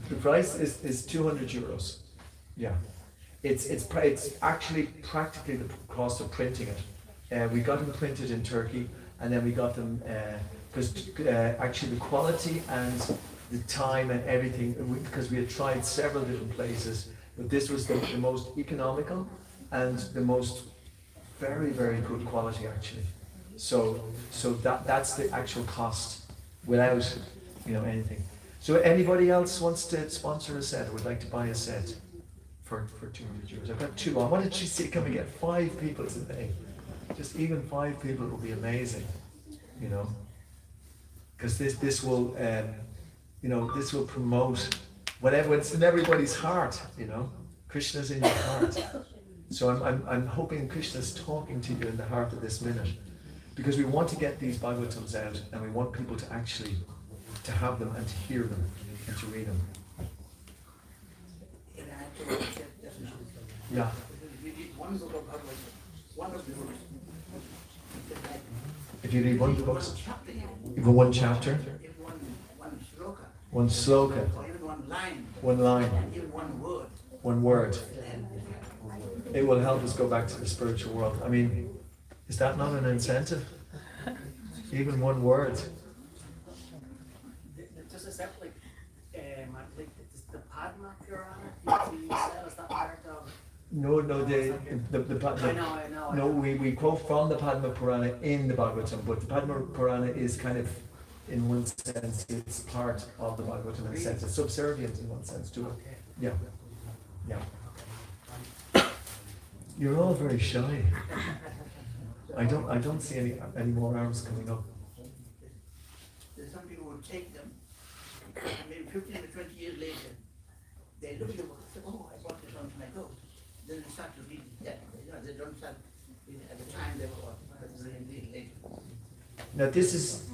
The price is 200 euros. Yeah, it's actually practically the cost of printing it. We got them printed in Turkey, and then we got them because actually the quality and the time and everything, because we had tried several different places, but this was the most economical and the most very, very good quality actually. So that's the actual cost without, anything. So anybody else wants to sponsor a set or would like to buy a set for €200? I've got 2 on. Why don't you see, can we get 5 people today? Just even 5 people will be amazing, because this will, this will promote whatever, it's in everybody's heart, Krishna's in your heart. So I'm hoping Krishna's talking to you in the heart of this minute, because we want to get these Bhagavatams out, and we want people to actually to have them and to hear them and to read them. Yeah. If you read one book, even one chapter, one sloka, one line, one word, it will help us go back to the spiritual world. I mean, is that not an incentive? Even one word. Just a step, like the Padma Purana, you said, is that part of? No, I know. No, we quote from the Padma Purana in the Bhagavatam, but the Padma Purana is kind of, in one sense, it's part of the Bhagavatam in a sense. It's subservient in one sense to it. Yeah. You're all very shy. I don't see any more arms coming up. There's some people who take them, and maybe 15 or 20 years later, they look at the book and say, oh, I bought this on my coat. Then they start to read it. They don't start reading at the time they were, but they read it later. Now this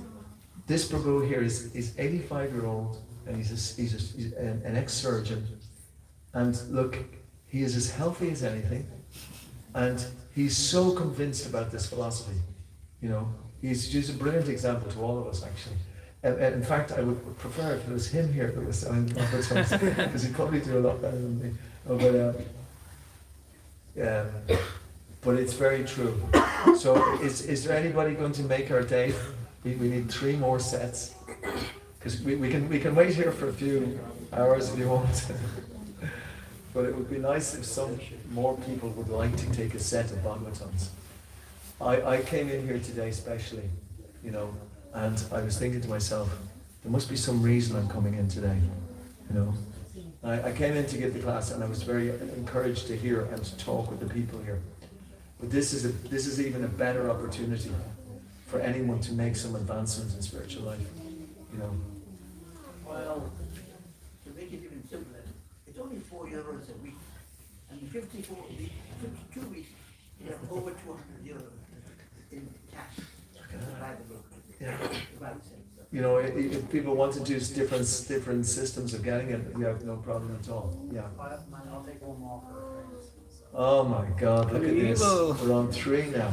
Prabhu here is 85-year-old, and he's an ex-surgeon, and look, he is as healthy as anything, and he's so convinced about this philosophy. He's a brilliant example to all of us, actually. And in fact, I would prefer if it was him here that was selling Bhagavatam, because he'd probably do a lot better than me. But it's very true. So is there anybody going to make our date? We need 3 more sets, because we can wait here for a few hours if you want. But it would be nice if some more people would like to take a set of Bhagavatams. I came in here today specially, and I was thinking to myself, there must be some reason I'm coming in today, I came in to give the class, and I was very encouraged to hear and to talk with the people here. But this is even a better opportunity for anyone to make some advancements in spiritual life, Well, to make it even simpler, it's only €4 a week, and in 52 weeks, you have over €200 in cash to buy the book. Yeah. If people want to do different systems of getting it, we have no problem at all. Yeah. I'll take one more for friends. Oh my God! Look at this. We're on 3 now.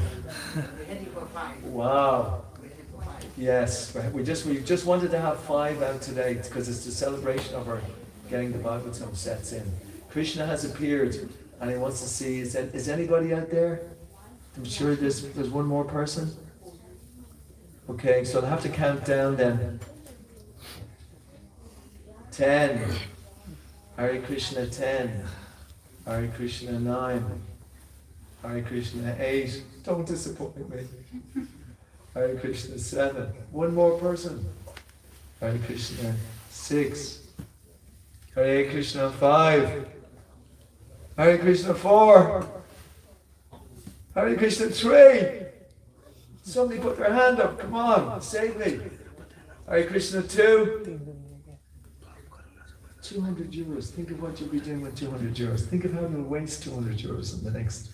We're heading for 5. Wow. We're heading for 5. Yes. We just wanted to have 5 out today because it's the celebration of our getting the Bhagavatam sets in. Krishna has appeared, and he wants to see. Is anybody out there? I'm sure there's one more person. Okay, so I'll have to count down then. 10. Hare Krishna 10. Hare Krishna 9. Hare Krishna 8. Don't disappoint me. Hare Krishna 7. One more person. Hare Krishna 6. Hare Krishna 5. Hare Krishna 4. Hare Krishna 3. Somebody put their hand up, come on, save me. Hare Krishna 2. €200. Think of what you'll be doing with €200. Think of how you'll waste €200 in the next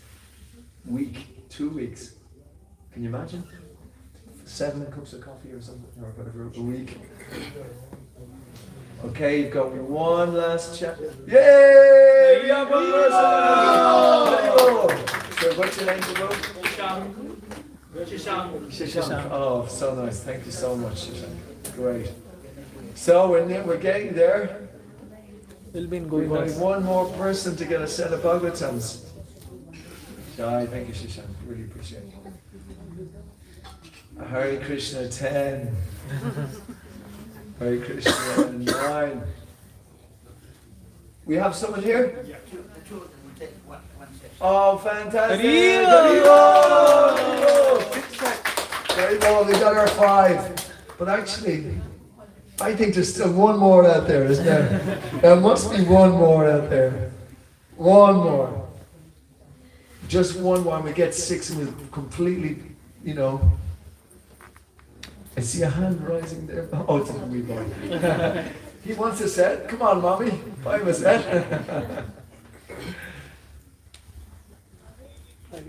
week, 2 weeks. Can you imagine? 7 cups of coffee or something, or whatever, a week. Okay, you've got one last chat. Yay! We have one person! So what's your name, Prabhu? Shashank. Oh, so nice. Thank you so much, Shashank. Great. So we're getting there. We'll be in We've only Govindas. one more person to get a set of Bhagavatams. Jai, thank you, Shashank. Really appreciate it. Hare Krishna 10. Hare Krishna 9. We have someone here? Yeah. The 2 of them will take one session. Oh, fantastic! Haribo! Very well, we got our 5. But actually, I think there's still one more out there, isn't there? There must be one more out there. One more. Just one more, and we get 6 and we'll completely, you know. I see a hand rising there. Oh, it's a wee boy. He wants a set. Come on, mommy. Buy him a set.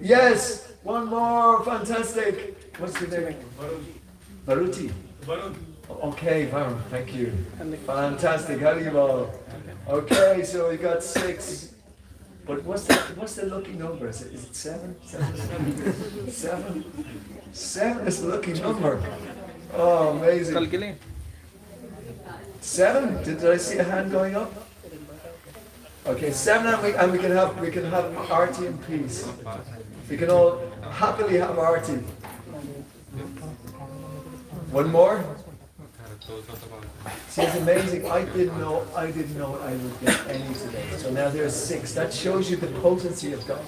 Yes, one more. Fantastic. What's your name? Baruti. Okay, Varun, thank you. Fantastic. How do you roll? Okay, so we got 6. But what's the lucky number? Is it 7? 7? 7 is the lucky number. Oh, amazing. 7? Did I see a hand going up? Okay, 7, and we can have Artie in peace. We can all happily have Artie. One more? See, it's amazing. I didn't know I would get any today. So now there's 6. That shows you the potency of God.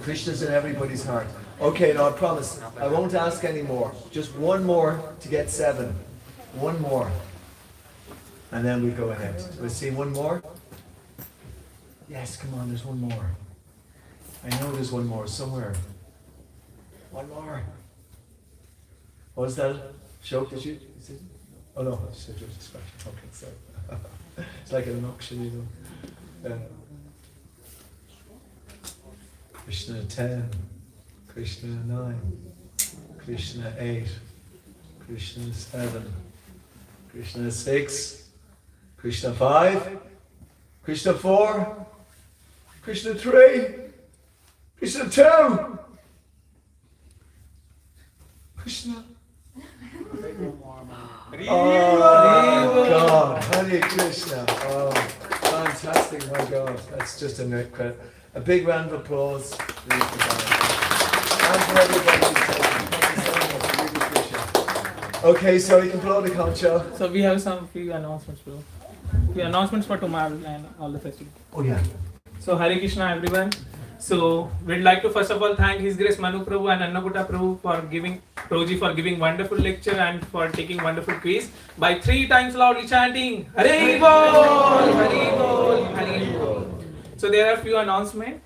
Krishna's in everybody's heart. Okay, now I promise I won't ask any more. Just one more to get 7. One more. And then we go ahead. Let's see, one more. Yes, come on, there's one more. I know there's one more somewhere. One more. What was that? Shok, did you? Oh no, it's just a scratch. Okay, so it's like an auction, you know. Krishna 10, Krishna 9, Krishna 8, Krishna 7, Krishna 6, Krishna 5, Krishna 4, Krishna 3, Krishna 2, Krishna. Oh God, Hare Krishna. Oh, fantastic, my God. That's just a big round of applause. And for everybody who's taken. Thank you so much. Really appreciate it. Okay, so you can blow the conch out. So we have some few announcements, bro. Few announcements for tomorrow and all the festivals. Oh yeah. So Hare Krishna, everyone. So we'd like to first of all thank His Grace Manu Prabhu and Annapurna Prabhu for giving wonderful lecture and for taking wonderful quiz by 3 times loudly chanting Hare Bol, Hare Bol, Hare Bol. So there are few announcements.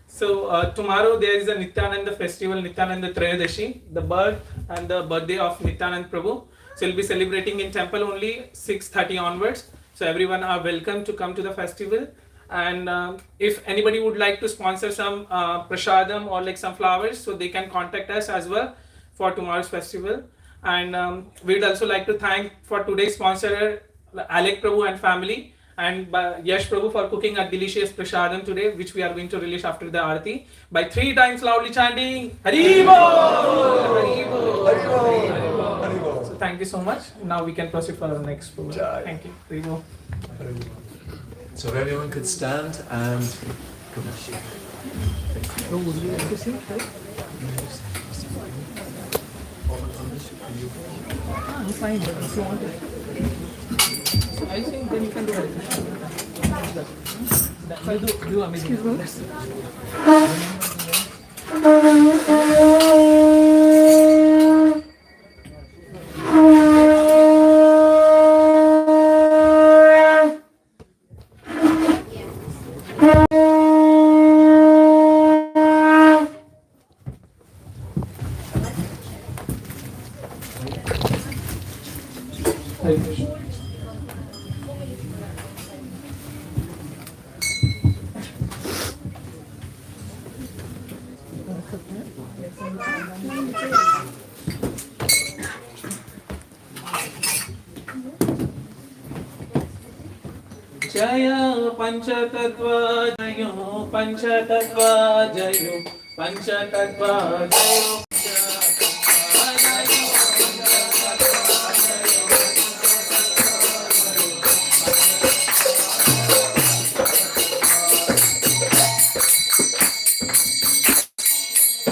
So tomorrow there is a Nityananda festival, Nityananda Trayadashi, the birth and the birthday of Nityananda Prabhu. So we'll be celebrating in temple only 6:30 onwards. So everyone are welcome to come to the festival. And if anybody would like to sponsor some prasadam or like some flowers, so they can contact us as well for tomorrow's festival. And we'd also like to thank for today's sponsor Alec Prabhu and family, and Yash Prabhu for cooking a delicious prasadam today, which we are going to release after the arati by 3 times loudly chanting Hari Bol, Hari Bol, Hari Bol, Hari Bol. So thank you so much. Now we can proceed for our next program. Thank you. Hari Bol. So if everyone could stand and come on. Oh, would you like to sing? I'm fine, but if you want to. I think then you can do it. I'll do amazing. Excuse Jaya Panchatattva Jayo Panchatattva Jayo Panchatattva Jayo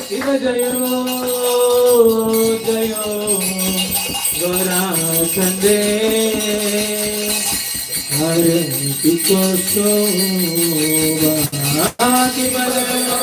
Shiva Jayo Jayo Gora Sande Hare Krishna Adi Balayo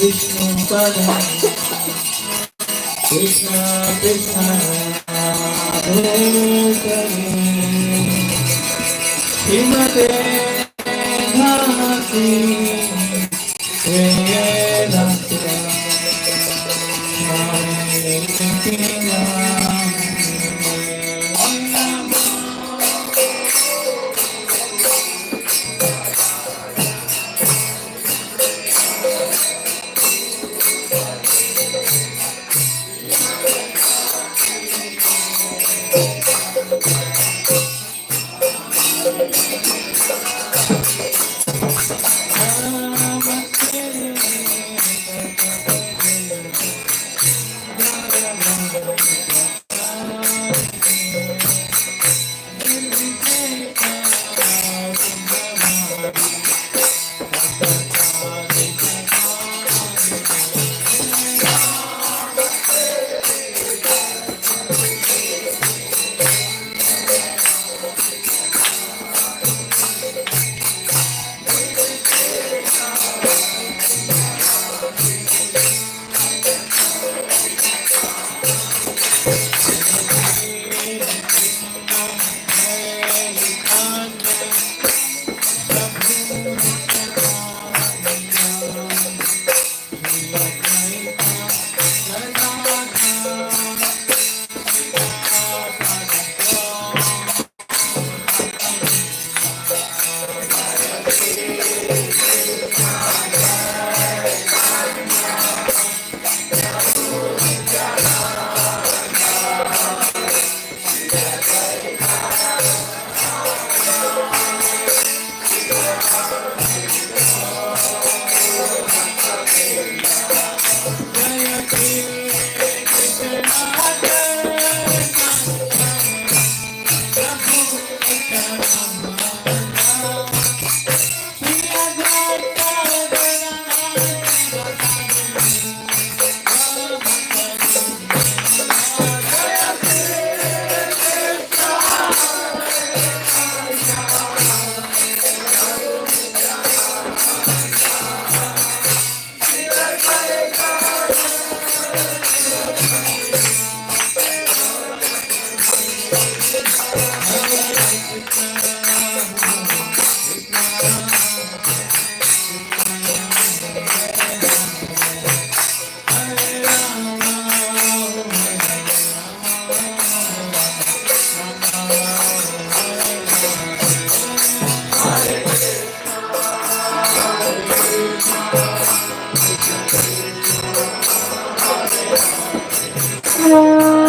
Vishnu Padam Krishna Krishna Radhe Kare Srimate Bhakti Vedanta Swami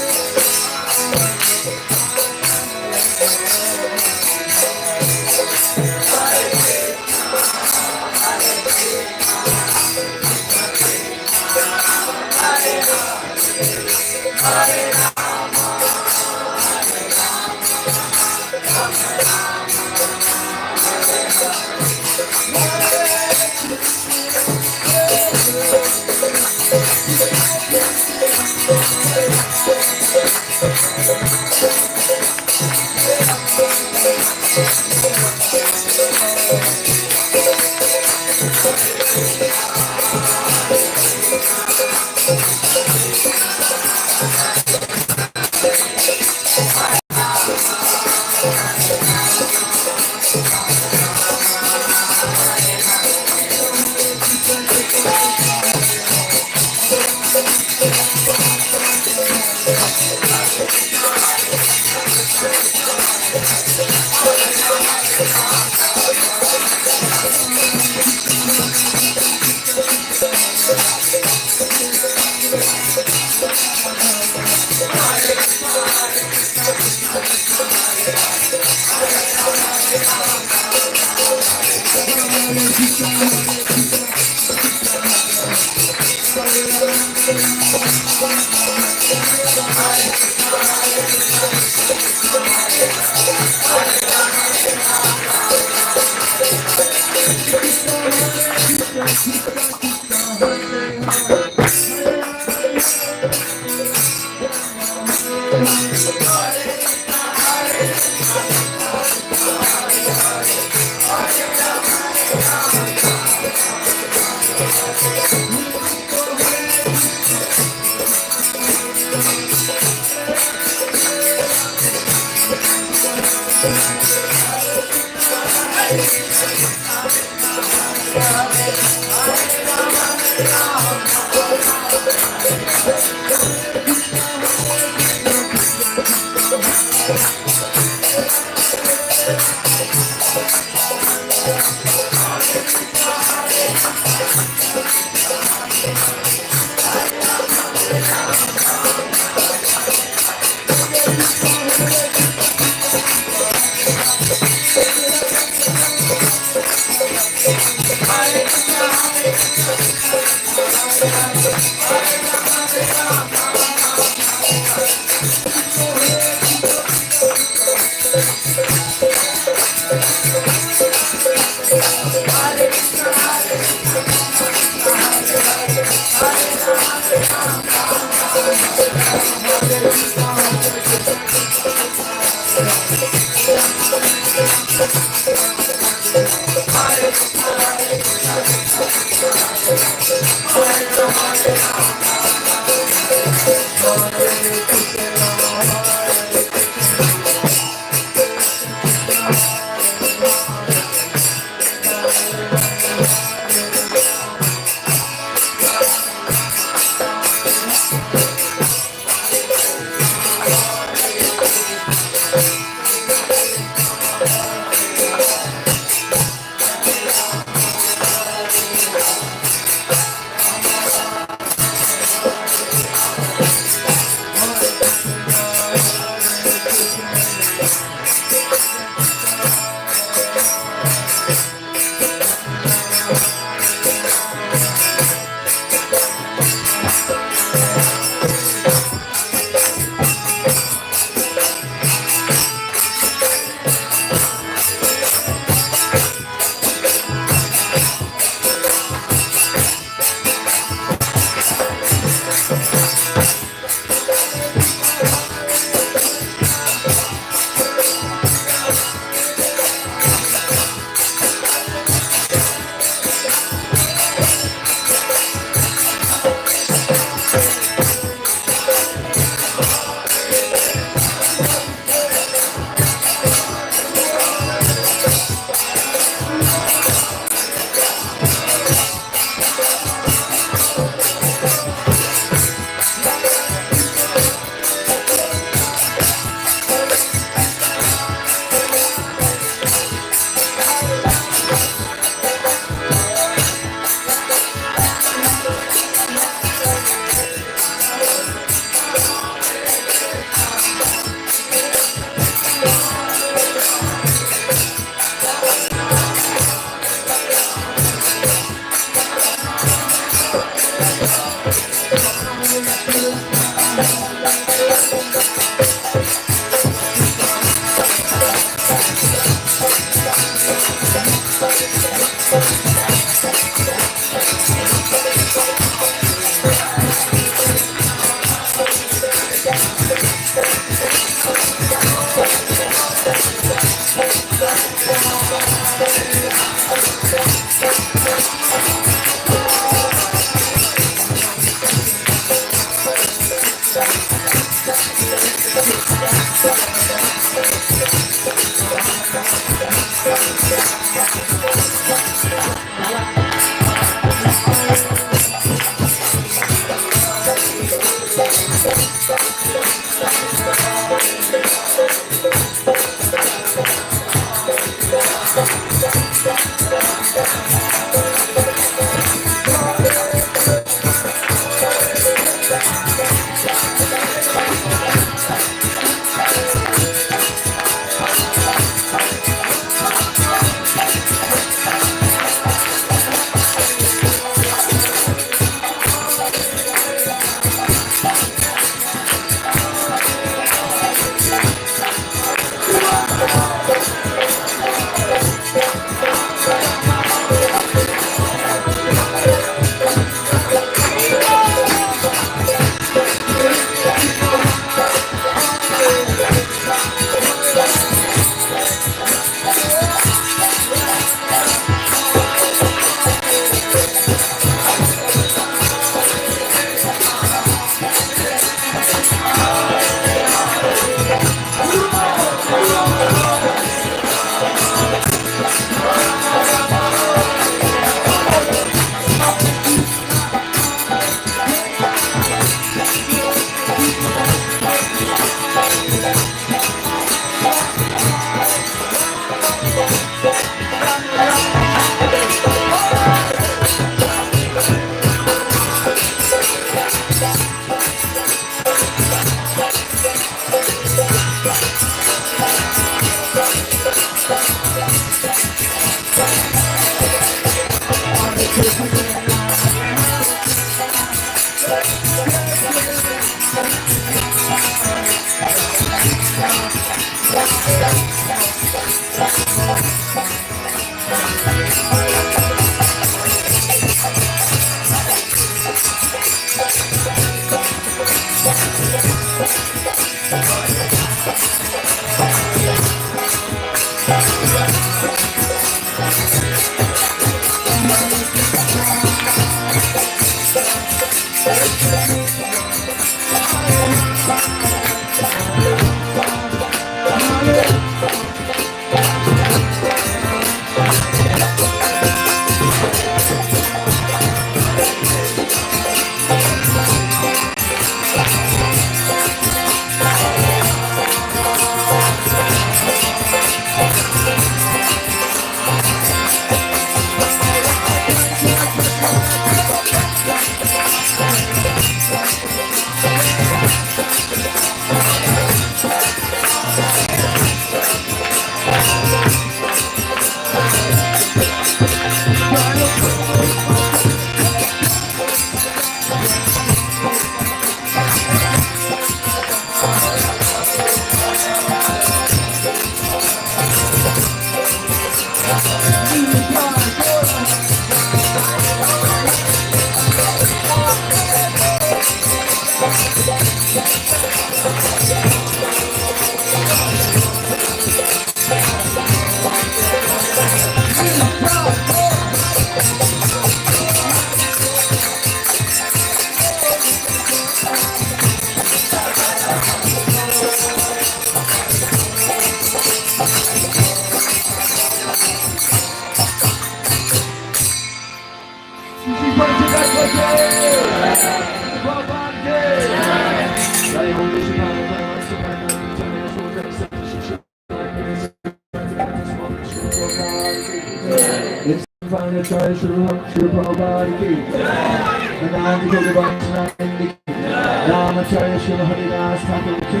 Ramacharya Shiva Haridas Thakur Ki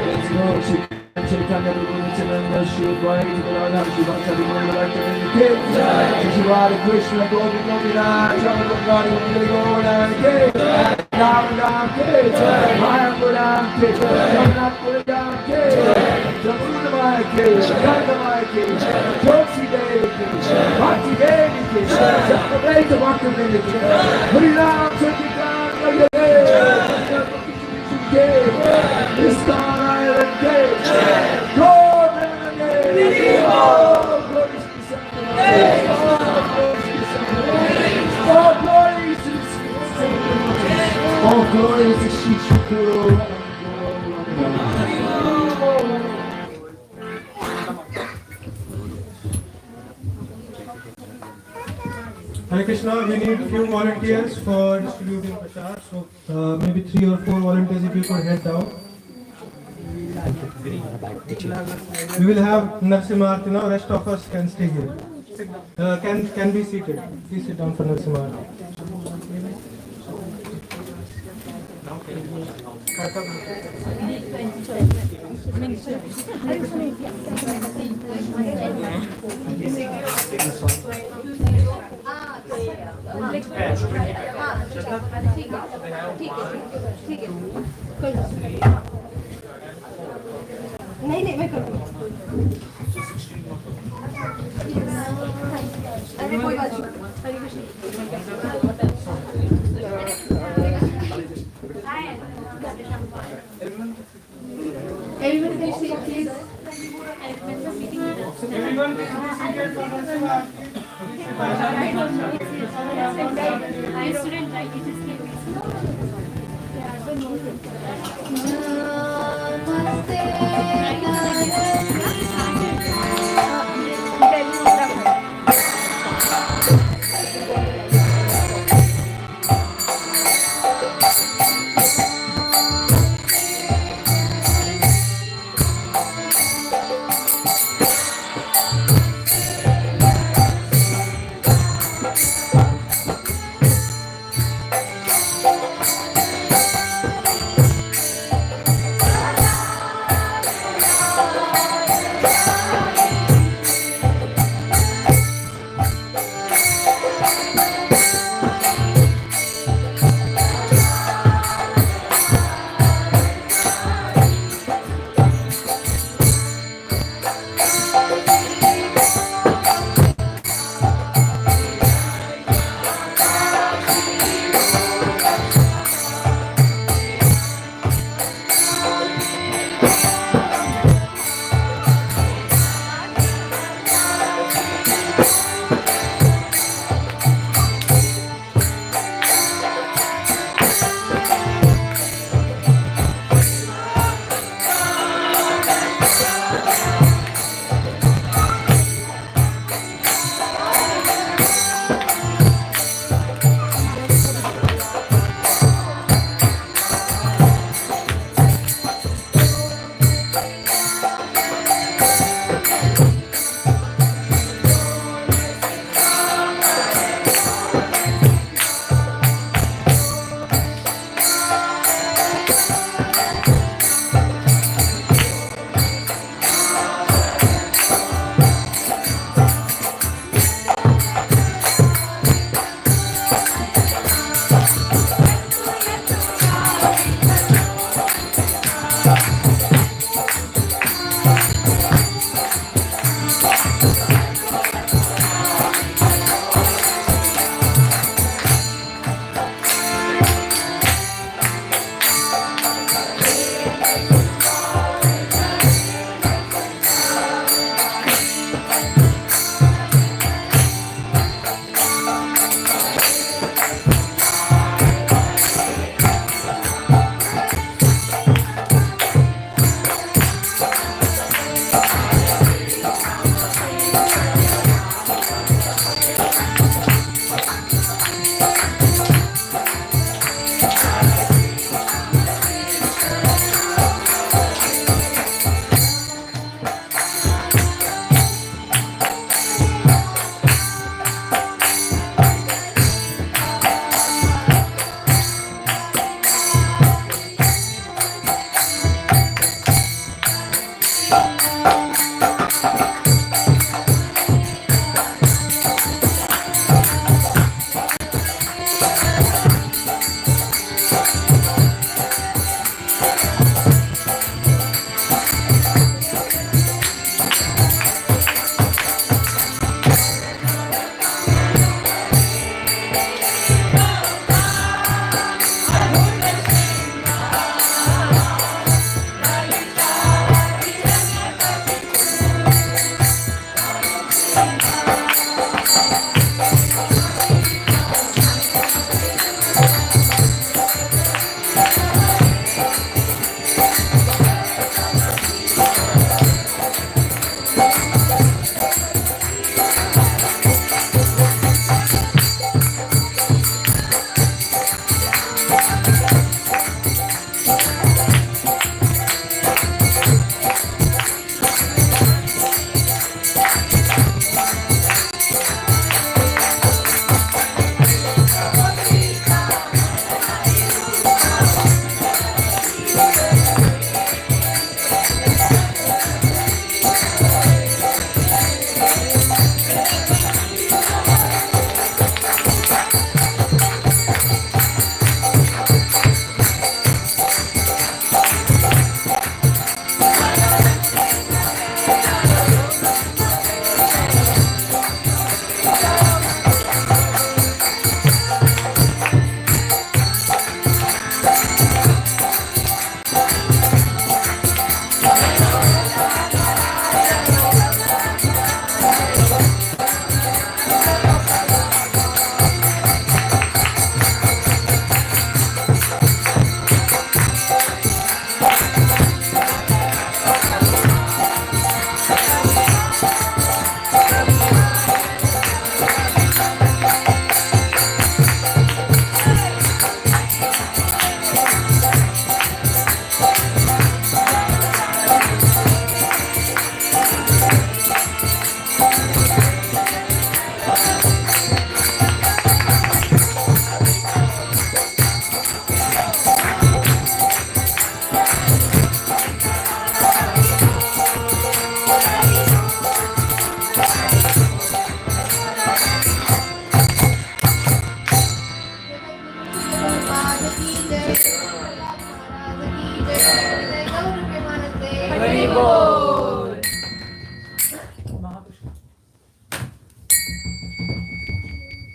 Let's go Chaitanya Nityananda Shiva Dwai Radha Shiva Chaitanya Ki Shiva Krishna Govinda Vinaya Chaitanya Govinda Ki Ram Ram Ki Mayapura Ki Jagannath Pura Ki Jamuna Ki Gandamaya Ki Joshi Devi Ki Bhakti Devi Ki Sattvaita Bhakti Devi Ki Hari Ram Chaitanya All glory to Shishukuru. Hare Krishna, we need a few volunteers for distributing prasad. So maybe 3 or 4 volunteers if you could head down. We will have Narsimha Arti now, rest of us can stay here. Can be seated. Please sit down for Narsimha Arti. नहीं मैं करूँगी अरे कोई बात नहीं हरे Krishna everyone can sit please Everyone can be seated for Narsimha I student right it is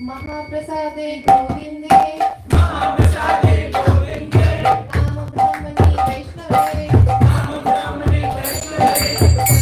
महाप्रसादे गोविन्दे महाप्रसादे गोविन्दे नाम ब्रह्मणि वैष्णवे नाम ब्रह्मणि वैष्णवे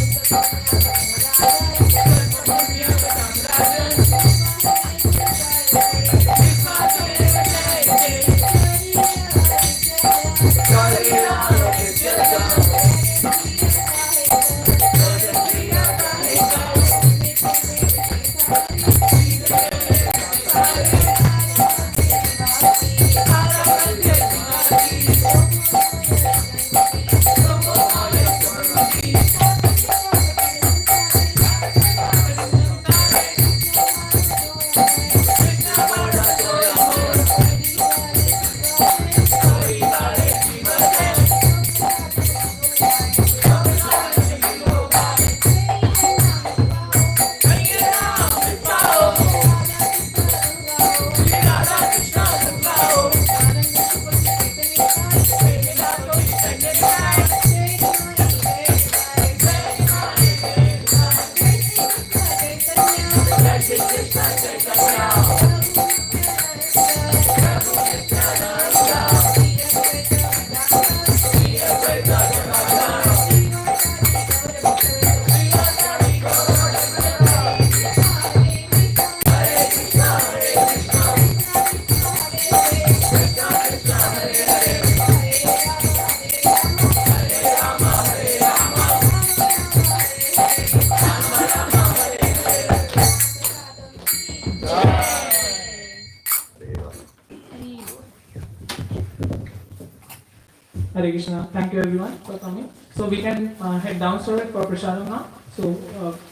Hare Krishna. Thank you everyone for coming. So we can head downstairs for prasadam now. So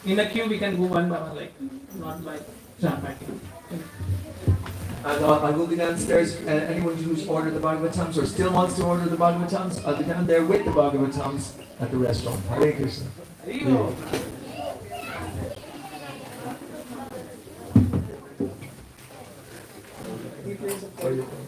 in a queue we can go one by one, like not by jam packing. And I will be downstairs. Anyone who's ordered the Bhagavatams or still wants to order the Bhagavatams, I'll be down there with the Bhagavatams. at the restaurant. Hare Krishna. Haribo. Where are you from?